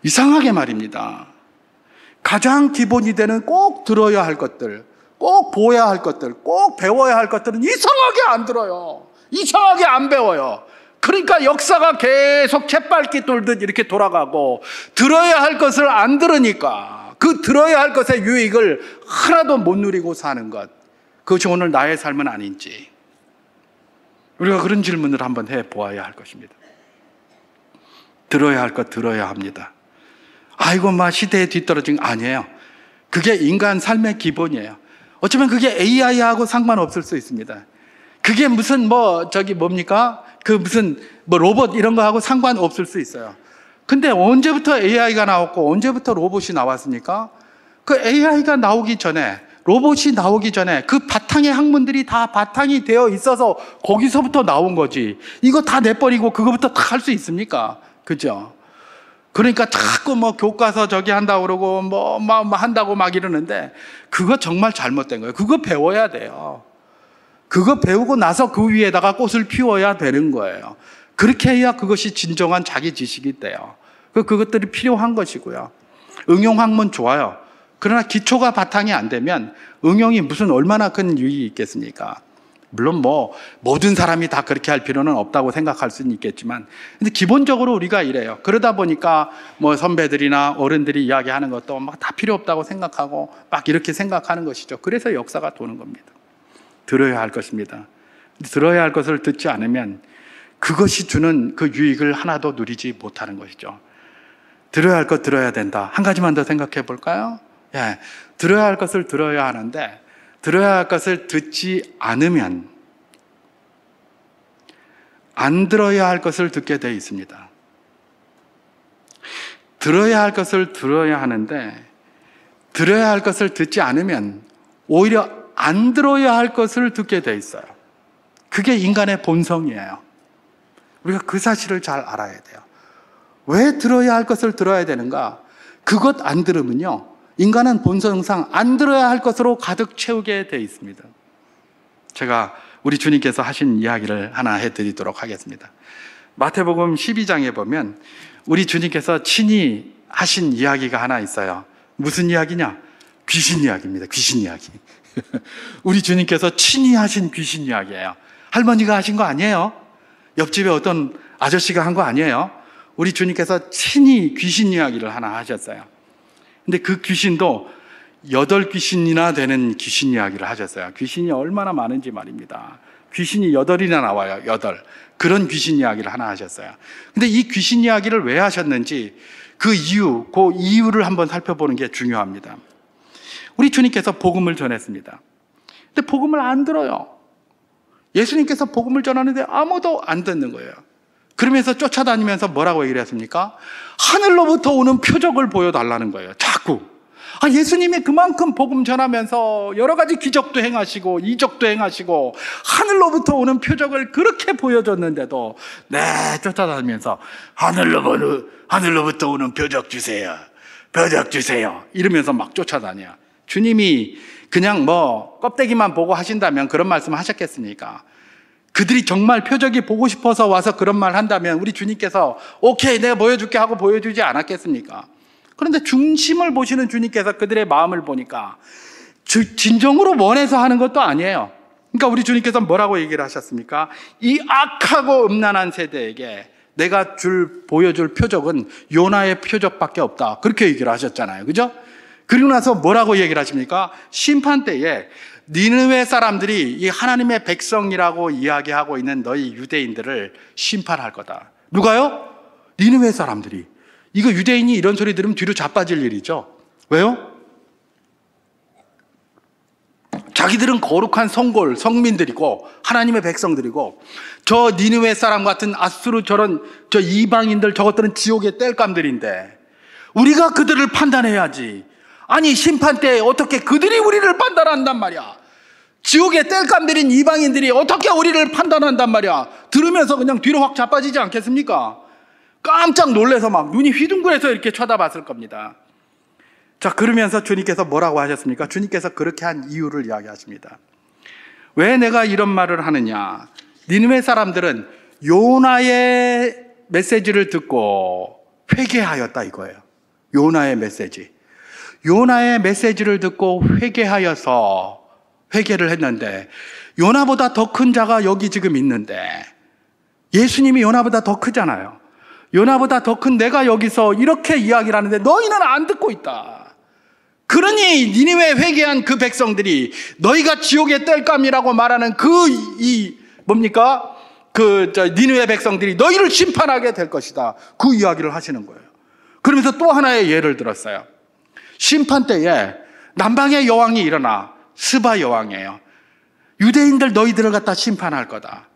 [SPEAKER 1] 이상하게 말입니다. 가장 기본이 되는 꼭 들어야 할 것들, 꼭 보아야 할 것들, 꼭 배워야 할 것들은 이상하게 안 들어요. 이상하게 안 배워요. 그러니까 역사가 계속 쳇바퀴 돌듯 이렇게 돌아가고 들어야 할 것을 안 들으니까 그 들어야 할 것의 유익을 하나도 못 누리고 사는 것, 그것이 오늘 나의 삶은 아닌지 우리가 그런 질문을 한번 해보아야 할 것입니다. 들어야 할 것 들어야 합니다. 아이고 시대에 뒤떨어진 거 아니에요. 그게 인간 삶의 기본이에요. 어쩌면 그게 AI하고 상관없을 수 있습니다. 그게 무슨 로봇 이런 거하고 상관없을 수 있어요. 근데 언제부터 AI가 나왔고 언제부터 로봇이 나왔습니까? 그 AI가 나오기 전에, 로봇이 나오기 전에 그 바탕의 학문들이 다 바탕이 되어 있어서 거기서부터 나온 거지. 이거 다 내버리고 그거부터 다 할 수 있습니까? 그죠? 그러니까 자꾸 교과서 한다고 그러고 한다고 이러는데 그거 정말 잘못된 거예요. 그거 배워야 돼요. 그거 배우고 나서 그 위에다가 꽃을 피워야 되는 거예요. 그렇게 해야 그것이 진정한 자기 지식이 돼요. 그것들이 필요한 것이고요. 응용학문 좋아요. 그러나 기초가 바탕이 안 되면 응용이 무슨 얼마나 큰 유익이 있겠습니까? 물론 모든 사람이 다 그렇게 할 필요는 없다고 생각할 수는 있겠지만, 근데 기본적으로 우리가 이래요. 그러다 보니까 선배들이나 어른들이 이야기하는 것도 다 필요 없다고 생각하고 이렇게 생각하는 것이죠. 그래서 역사가 도는 겁니다. 들어야 할 것입니다. 들어야 할 것을 듣지 않으면 그것이 주는 그 유익을 하나도 누리지 못하는 것이죠. 들어야 할 것 들어야 된다. 한 가지만 더 생각해 볼까요? 예, 들어야 할 것을 들어야 하는데 들어야 할 것을 듣지 않으면 안 들어야 할 것을 듣게 되어 있습니다. 들어야 할 것을 들어야 하는데 들어야 할 것을 듣지 않으면 오히려 안 들어야 할 것을 듣게 되어 있어요. 그게 인간의 본성이에요. 우리가 그 사실을 잘 알아야 돼요. 왜 들어야 할 것을 들어야 되는가? 그것 안 들으면요, 인간은 본성상 안 들어야 할 것으로 가득 채우게 되어 있습니다. 제가 우리 주님께서 하신 이야기를 하나 해드리도록 하겠습니다. 마태복음 12장에 보면 우리 주님께서 친히 하신 이야기가 하나 있어요. 무슨 이야기냐? 귀신 이야기입니다. 귀신 이야기. 우리 주님께서 친히 하신 귀신 이야기예요. 할머니가 하신 거 아니에요. 옆집에 어떤 아저씨가 한 거 아니에요. 우리 주님께서 친히 귀신 이야기를 하나 하셨어요. 근데 그 귀신도 8귀신이나 되는 귀신 이야기를 하셨어요. 귀신이 얼마나 많은지 말입니다. 귀신이 8이나 나와요. 8. 그런 귀신 이야기를 하나 하셨어요. 근데 이 귀신 이야기를 왜 하셨는지,
[SPEAKER 2] 그 이유를 한번 살펴보는 게 중요합니다. 우리 주님께서 복음을 전했습니다. 근데 복음을 안 들어요. 예수님께서 복음을 전하는데 아무도 안 듣는 거예요. 그러면서 쫓아다니면서 뭐라고 얘기를 했습니까? 하늘로부터 오는 표적을 보여달라는 거예요. 자꾸. 예수님이 그만큼 복음 전하면서 여러 가지 기적도 행하시고 이적도 행하시고 하늘로부터 오는 표적을 그렇게 보여줬는데도 쫓아다니면서 하늘로부터 오는 표적 주세요. 표적 주세요. 이러면서 막 쫓아다녀. 주님이 그냥 껍데기만 보고 하신다면 그런 말씀 하셨겠습니까? 그들이 정말 표적이 보고 싶어서 와서 그런 말 한다면 우리 주님께서 오케이 내가 보여줄게 하고 보여주지 않았겠습니까? 그런데 중심을 보시는 주님께서 그들의 마음을 보니까 진정으로 원해서 하는 것도 아니에요. 그러니까 우리 주님께서 뭐라고 얘기를 하셨습니까? 이 악하고 음란한 세대에게 내가 보여줄 표적은 요나의 표적밖에 없다. 그렇게 얘기를 하셨잖아요. 그죠? 그리고 나서 뭐라고 얘기를 하십니까? 심판 때에 니느웨 사람들이 이 하나님의 백성이라고 이야기하고 있는 너희 유대인들을 심판할 거다. 누가요? 니느웨 사람들이. 이거 유대인이 이런 소리 들으면 뒤로 자빠질 일이죠. 왜요? 자기들은 거룩한 성민들이고 하나님의 백성들이고 저 니느웨 사람 같은 아수르 저 이방인들 저것들은 지옥의 땔감들인데 우리가 그들을 판단해야지. 아니 심판 때 어떻게 그들이 우리를 판단한단 말이야. 지옥의 땔감들인 이방인들이 어떻게 우리를 판단한단 말이야. 들으면서 그냥 뒤로 확 자빠지지 않겠습니까? 깜짝 놀라서 막 눈이 휘둥그레서 이렇게 쳐다봤을 겁니다. 자, 그러면서 주님께서 뭐라고 하셨습니까? 주님께서 그렇게 한 이유를 이야기하십니다. 왜 내가 이런 말을 하느냐? 니느웨 사람들은 요나의 메시지를 듣고 회개하였다 이거예요. 요나의 메시지. 요나의 메시지를 듣고 회개하여서 회개를 했는데 요나보다 더 큰 자가 여기 지금 있는데 예수님이 요나보다 더 크잖아요. 요나보다 더 큰 내가 여기서 이렇게 이야기를 하는데 너희는 안 듣고 있다. 그러니 니느웨 회개한 그 백성들이 너희가 지옥의 땔감이라고 말하는 니느웨 백성들이 너희를 심판하게 될 것이다. 그 이야기를 하시는 거예요. 그러면서 또 하나의 예를 들었어요. 심판 때에 남방의 여왕이 일어나. 스바 여왕이에요. 유대인들 너희들을 갖다 심판할 거다.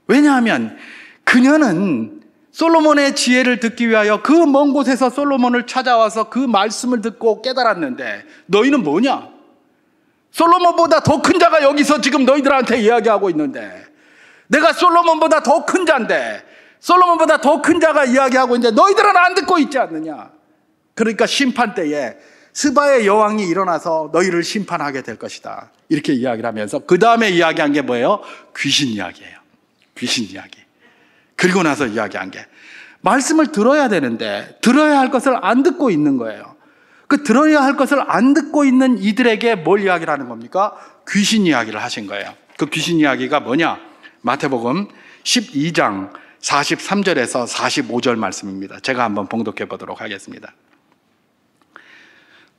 [SPEAKER 2] 왜냐하면 그녀는 솔로몬의 지혜를 듣기 위하여 그 먼 곳에서 솔로몬을 찾아와서 그 말씀을 듣고 깨달았는데 너희는 뭐냐? 솔로몬보다 더 큰 자가 여기서 지금 너희들한테 이야기하고 있는데 내가 솔로몬보다 더 큰 자인데 솔로몬보다 더 큰 자가 이야기하고 있는데 너희들은 안 듣고 있지 않느냐? 그러니까 심판 때에 스바의 여왕이 일어나서 너희를 심판하게 될 것이다. 이렇게 이야기를 하면서 그 다음에 이야기한 게 뭐예요? 귀신 이야기예요. 귀신 이야기. 그리고 나서 이야기한 게 말씀을 들어야 되는데 들어야 할 것을 안 듣고 있는 거예요. 그 들어야 할 것을 안 듣고 있는 이들에게 뭘 이야기를 하는 겁니까? 귀신 이야기를 하신 거예요. 그 귀신 이야기가 뭐냐? 마태복음 12장 43절에서 45절 말씀입니다. 제가 한번 봉독해 보도록 하겠습니다.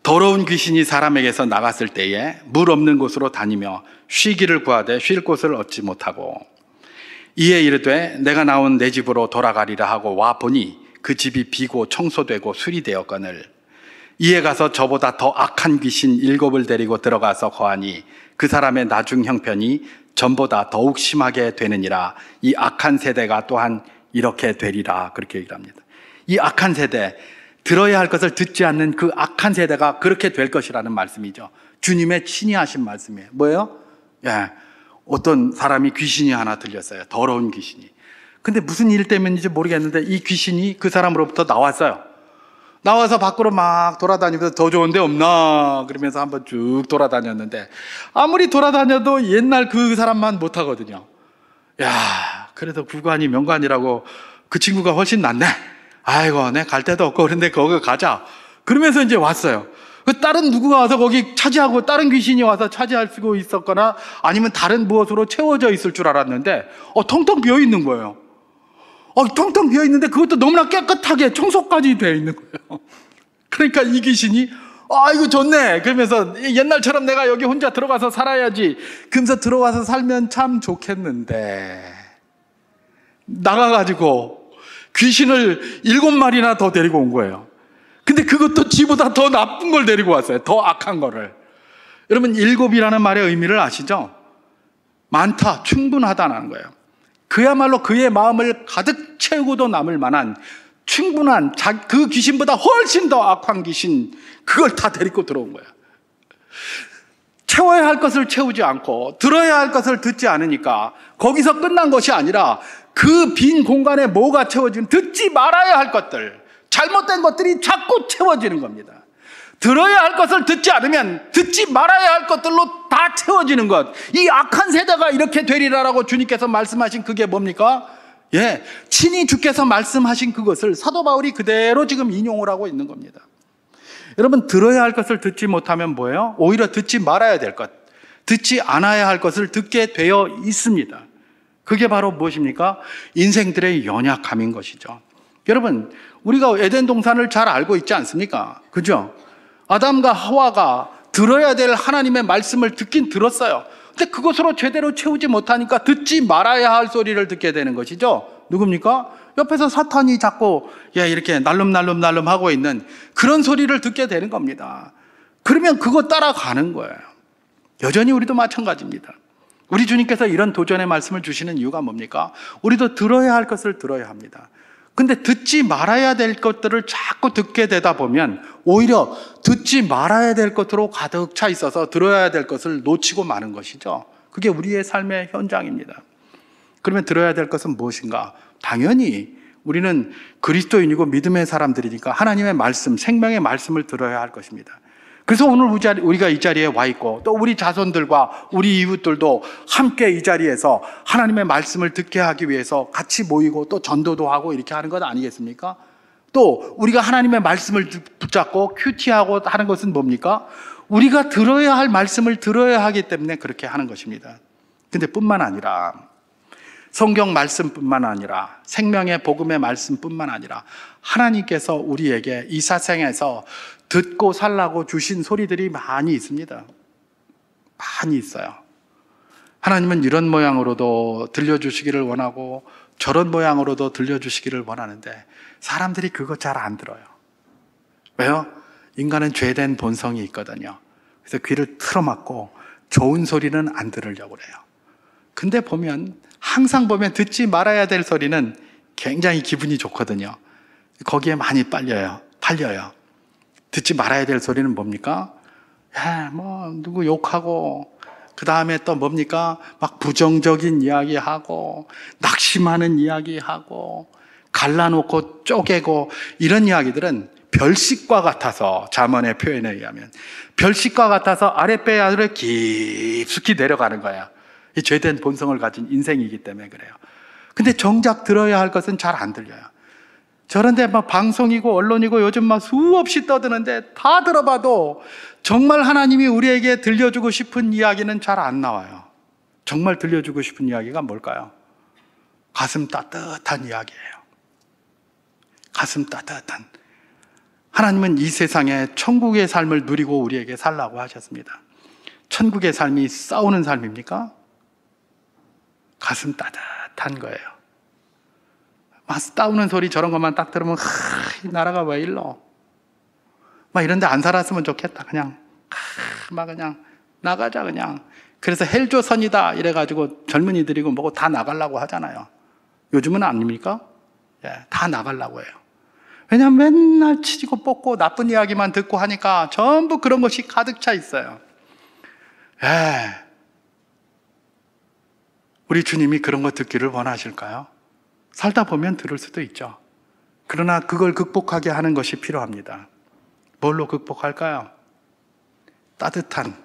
[SPEAKER 2] 더러운 귀신이 사람에게서 나갔을 때에 물 없는 곳으로 다니며 쉬기를 구하되 쉴 곳을 얻지 못하고 이에 이르되 내가 나온 내 집으로 돌아가리라 하고 와 보니 그 집이 비고 청소되고 수리되었거늘 이에 가서 저보다 더 악한 귀신 7을 데리고 들어가서 거하니 그 사람의 나중 형편이 전보다 더욱 심하게 되느니라. 이 악한 세대가 또한 이렇게 되리라. 그렇게 얘기를 합니다. 이 악한 세대, 들어야 할 것을 듣지 않는 그 악한 세대가 그렇게 될 것이라는 말씀이죠. 주님의 친히 하신 말씀이에요. 뭐예요? 어떤 사람이 귀신이 하나 들렸어요. 더러운 귀신이. 근데 무슨 일 때문인지 모르겠는데 이 귀신이 그 사람으로부터 나왔어요. 나와서 밖으로 막 돌아다니면서 더 좋은 데 없나 그러면서 한번 쭉 돌아다녔는데 아무리 돌아다녀도 옛날 그 사람만 못하거든요. 그래도 구관이 명관이라고 그 친구가 훨씬 낫네. 아이고, 내 갈 데도 없고 그런데 거기 가자. 그러면서 이제 왔어요. 다른 누구가 와서 거기 차지하고 다른 귀신이 와서 차지할 수 있었거나 아니면 다른 무엇으로 채워져 있을 줄 알았는데 텅텅 비어 있는 거예요. 텅텅 비어 있는데 그것도 너무나 깨끗하게 청소까지 되어 있는 거예요. 그러니까 이 귀신이 이거 좋네 그러면서 옛날처럼 내가 여기 혼자 들어가서 살아야지 그러면서 들어가서 살면 참 좋겠는데 나가가지고 귀신을 7마리나 더 데리고 온 거예요. 근데 그것도 지보다 더 나쁜 걸 데리고 왔어요. 더 악한 거를. 여러분, 7이라는 말의 의미를 아시죠? 많다, 충분하다는 거예요. 그야말로 그의 마음을 가득 채우고도 남을 만한 충분한 그 귀신보다 훨씬 더 악한 귀신, 그걸 다 데리고 들어온 거예요. 채워야 할 것을 채우지 않고 들어야 할 것을 듣지 않으니까 거기서 끝난 것이 아니라 그 빈 공간에 뭐가 채워지면 듣지 말아야 할 것들, 잘못된 것들이 자꾸 채워지는 겁니다. 들어야 할 것을 듣지 않으면 듣지 말아야 할 것들로 다 채워지는 것. 이 악한 세대가 이렇게 되리라라고 주님께서 말씀하신 그게 뭡니까? 친히 주께서 말씀하신 그것을 사도 바울이 그대로 지금 인용을 하고 있는 겁니다. 여러분, 들어야 할 것을 듣지 못하면 뭐예요? 오히려 듣지 말아야 될 것, 듣지 않아야 할 것을 듣게 되어 있습니다. 그게 바로 무엇입니까? 인생들의 연약함인 것이죠. 여러분, 우리가 에덴 동산을 잘 알고 있지 않습니까? 그죠? 아담과 하와가 들어야 될 하나님의 말씀을 듣긴 들었어요. 근데 그것으로 제대로 채우지 못하니까 듣지 말아야 할 소리를 듣게 되는 것이죠. 누굽니까? 옆에서 사탄이 자꾸 이렇게 날름날름 하고 있는 그런 소리를 듣게 되는 겁니다. 그러면 그거 따라가는 거예요. 여전히 우리도 마찬가지입니다. 우리 주님께서 이런 도전의 말씀을 주시는 이유가 뭡니까? 우리도 들어야 할 것을 들어야 합니다. 근데 듣지 말아야 될 것들을 자꾸 듣게 되다 보면 오히려 듣지 말아야 될 것으로 가득 차 있어서 들어야 될 것을 놓치고 마는 것이죠. 그게 우리의 삶의 현장입니다. 그러면 들어야 될 것은 무엇인가? 당연히 우리는 그리스도인이고 믿음의 사람들이니까 하나님의 말씀, 생명의 말씀을 들어야 할 것입니다. 그래서 오늘 우리가 이 자리에 와 있고 또 우리 자손들과 우리 이웃들도 함께 이 자리에서 하나님의 말씀을 듣게 하기 위해서 같이 모이고 또 전도도 하고 이렇게 하는 것 아니겠습니까? 또 우리가 하나님의 말씀을 붙잡고 큐티하고 하는 것은 뭡니까? 우리가 들어야 할 말씀을 들어야 하기 때문에 그렇게 하는 것입니다. 근데 뿐만 아니라 성경 말씀뿐만 아니라 생명의 복음의 말씀뿐만 아니라 하나님께서 우리에게 이 세상에서 듣고 살라고 주신 소리들이 많이 있습니다. 많이 있어요. 하나님은 이런 모양으로도 들려주시기를 원하고 저런 모양으로도 들려주시기를 원하는데 사람들이 그거 잘 안 들어요. 왜요? 인간은 죄된 본성이 있거든요. 그래서 귀를 틀어막고 좋은 소리는 안 들으려고 그래요. 근데 항상 보면 듣지 말아야 될 소리는 굉장히 기분이 좋거든요. 거기에 많이 팔려요. 듣지 말아야 될 소리는 뭡니까? 누구 욕하고, 그 다음에 또 뭡니까? 막 부정적인 이야기하고, 낙심하는 이야기하고, 갈라놓고 쪼개고, 이런 이야기들은 별식과 같아서, 잠언의 표현에 의하면, 별식과 같아서 아랫배 아래로 깊숙이 내려가는 거야. 이 죄된 본성을 가진 인생이기 때문에 그래요. 근데 정작 들어야 할 것은 잘 안 들려요. 저런데 방송이고 언론이고 요즘 수없이 떠드는데 다 들어봐도 정말 하나님이 우리에게 들려주고 싶은 이야기는 잘 안 나와요. 정말 들려주고 싶은 이야기가 뭘까요? 가슴 따뜻한 이야기예요. 가슴 따뜻한. 하나님은 이 세상에 천국의 삶을 누리고 우리에게 살라고 하셨습니다. 천국의 삶이 싸우는 삶입니까? 가슴 따뜻한 거예요. 싸우는 소리 저런 것만 딱 들으면 이 나라가 왜 일러? 이런데 안 살았으면 좋겠다. 그냥 나가자 그냥. 그래서 헬조선이다 이래가지고 젊은이들이고 뭐고 다 나가려고 하잖아요. 요즘은 아닙니까? 다 나가려고 해요. 왜냐하면 맨날 치지고 뽑고 나쁜 이야기만 듣고 하니까 전부 그런 것이 가득 차 있어요. 우리 주님이 그런 거 듣기를 원하실까요? 살다 보면 들을 수도 있죠. 그러나 그걸 극복하게 하는 것이 필요합니다. 뭘로 극복할까요? 따뜻한,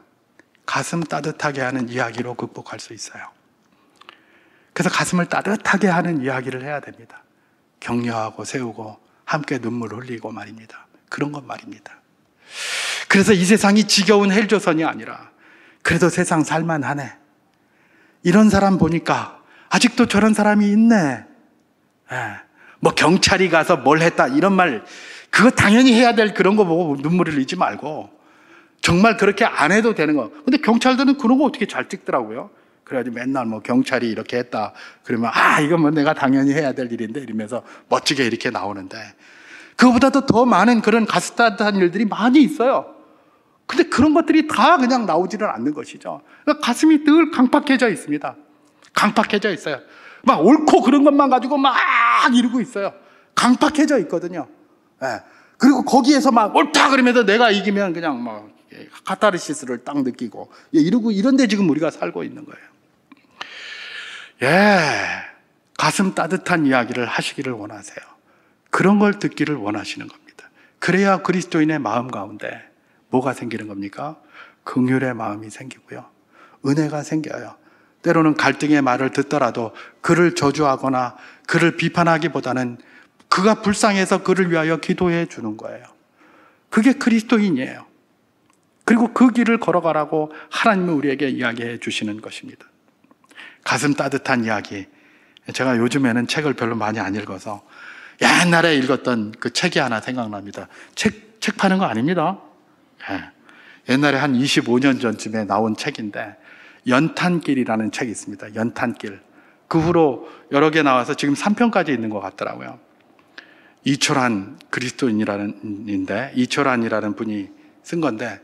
[SPEAKER 2] 가슴 따뜻하게 하는 이야기로 극복할 수 있어요. 그래서 가슴을 따뜻하게 하는 이야기를 해야 됩니다. 격려하고 세우고 함께 눈물 흘리고 말입니다. 그런 것 말입니다. 그래서 이 세상이 지겨운 헬조선이 아니라 그래도 세상 살만하네. 이런 사람 보니까 아직도 저런 사람이 있네. 경찰이 가서 뭘 했다 이런 말, 그거 당연히 해야 될 그런 거 보고 눈물을 흘리지 말고 정말 그렇게 안 해도 되는 거. 근데 경찰들은 그런 거 어떻게 잘 찍더라고요. 그래가지고 맨날 경찰이 이렇게 했다 그러면 이건 내가 당연히 해야 될 일인데 이러면서 멋지게 이렇게 나오는데, 그거보다도 더 많은 그런 가슴 따뜻한 일들이 많이 있어요. 근데 그런 것들이 다 그냥 나오지는 않는 것이죠. 그러니까 가슴이 늘 강팍해져 있습니다. 강팍해져 있어요. 막 옳고 그런 것만 가지고 막 이루고 있어요. 강팍해져 있거든요. 예. 그리고 거기에서 막 옳다 그러면서 내가 이기면 그냥 막 카타르시스를 딱 느끼고 이러고 이런데 지금 우리가 살고 있는 거예요. 가슴 따뜻한 이야기를 하시기를 원하세요. 그런 걸 듣기를 원하시는 겁니다. 그래야 그리스도인의 마음 가운데 뭐가 생기는 겁니까? 긍휼의 마음이 생기고요. 은혜가 생겨요. 때로는 갈등의 말을 듣더라도 그를 저주하거나 그를 비판하기보다는 그가 불쌍해서 그를 위하여 기도해 주는 거예요. 그게 그리스도인이에요. 그리고 그 길을 걸어가라고 하나님은 우리에게 이야기해 주시는 것입니다. 가슴 따뜻한 이야기. 제가 요즘에는 책을 별로 많이 안 읽어서 옛날에 읽었던 그 책이 하나 생각납니다. 책 파는 거 아닙니다. 옛날에 한 25년 전쯤에 나온 책인데 연탄길이라는 책이 있습니다. 연탄길. 그 후로 여러 개 나와서 지금 3편까지 있는 것 같더라고요. 이철환 그리스도인이라는 이철환이라는 분이 쓴 건데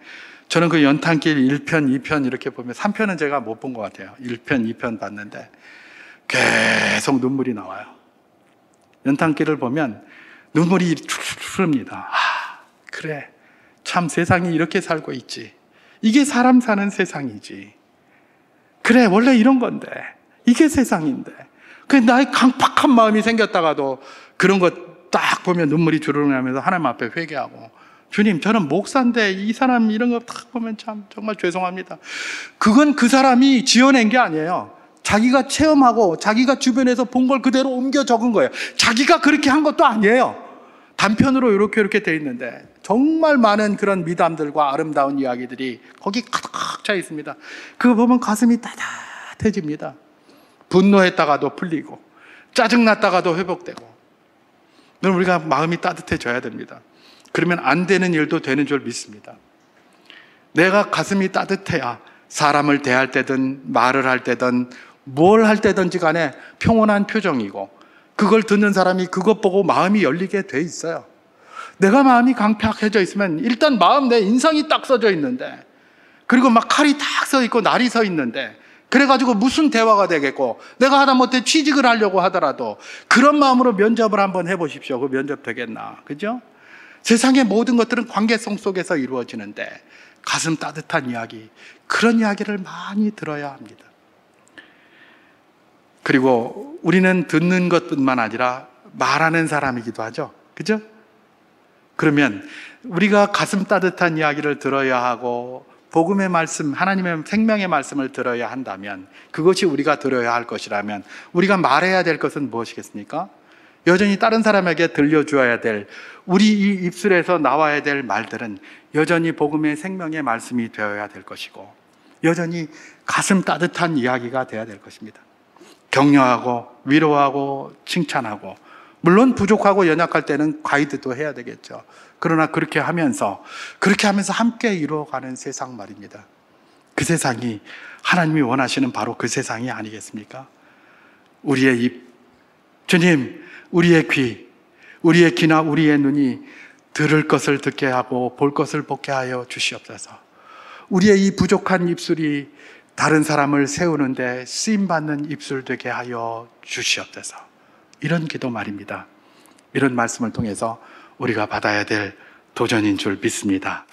[SPEAKER 2] 저는 그 연탄길 1편, 2편 이렇게 보면 3편은 제가 못 본 것 같아요. 1편, 2편 봤는데 계속 눈물이 나와요. 연탄길을 보면 눈물이 흐릅니다. 그래. 참 세상이 이렇게 살고 있지. 이게 사람 사는 세상이지. 그래, 원래 이런 건데. 이게 세상인데. 그 나의 강팍한 마음이 생겼다가도 그런 것 딱 보면 눈물이 주르륵 나면서 하나님 앞에 회개하고 주님, 저는 목사인데 이 사람 이런 거 딱 보면 참 정말 죄송합니다. 그건 그 사람이 지어낸 게 아니에요. 자기가 체험하고 자기가 주변에서 본 걸 그대로 옮겨 적은 거예요. 자기가 그렇게 한 것도 아니에요. 단편으로 이렇게 돼 있는데 정말 많은 그런 미담들과 아름다운 이야기들이 거기 가득 차 있습니다. 그거 보면 가슴이 따뜻해집니다. 분노했다가도 풀리고 짜증났다가도 회복되고. 우리가 마음이 따뜻해져야 됩니다. 그러면 안 되는 일도 되는 줄 믿습니다. 내가 가슴이 따뜻해야 사람을 대할 때든 말을 할 때든 뭘 할 때든지 간에 평온한 표정이고 그걸 듣는 사람이 그것 보고 마음이 열리게 돼 있어요. 내가 마음이 강팍해져 있으면 일단 마음 내 인상이 딱 써져 있는데 그리고 막 칼이 딱 서 있고 날이 서 있는데 그래가지고 무슨 대화가 되겠고 내가 하다못해 취직을 하려고 하더라도 그런 마음으로 면접을 한번 해보십시오. 그 면접 되겠나? 그죠? 세상의 모든 것들은 관계성 속에서 이루어지는데 가슴 따뜻한 이야기, 그런 이야기를 많이 들어야 합니다. 그리고 우리는 듣는 것뿐만 아니라 말하는 사람이기도 하죠. 그죠? 그러면 우리가 가슴 따뜻한 이야기를 들어야 하고 복음의 말씀, 하나님의 생명의 말씀을 들어야 한다면 그것이 우리가 들어야 할 것이라면 우리가 말해야 될 것은 무엇이겠습니까? 여전히 다른 사람에게 들려주어야 될 우리 이 입술에서 나와야 될 말들은 여전히 복음의 생명의 말씀이 되어야 될 것이고 여전히 가슴 따뜻한 이야기가 되어야 될 것입니다. 격려하고 위로하고 칭찬하고 물론 부족하고 연약할 때는 가이드도 해야 되겠죠. 그러나 그렇게 하면서 함께 이루어가는 세상 말입니다. 그 세상이 하나님이 원하시는 바로 그 세상이 아니겠습니까? 우리의 입, 주님, 우리의 귀, 우리의 귀나 우리의 눈이 들을 것을 듣게 하고 볼 것을 보게 하여 주시옵소서. 우리의 이 부족한 입술이 다른 사람을 세우는데 쓰임받는 입술 되게 하여 주시옵소서. 이런 기도 말입니다. 이런 말씀을 통해서 우리가 받아야 될 도전인 줄 믿습니다.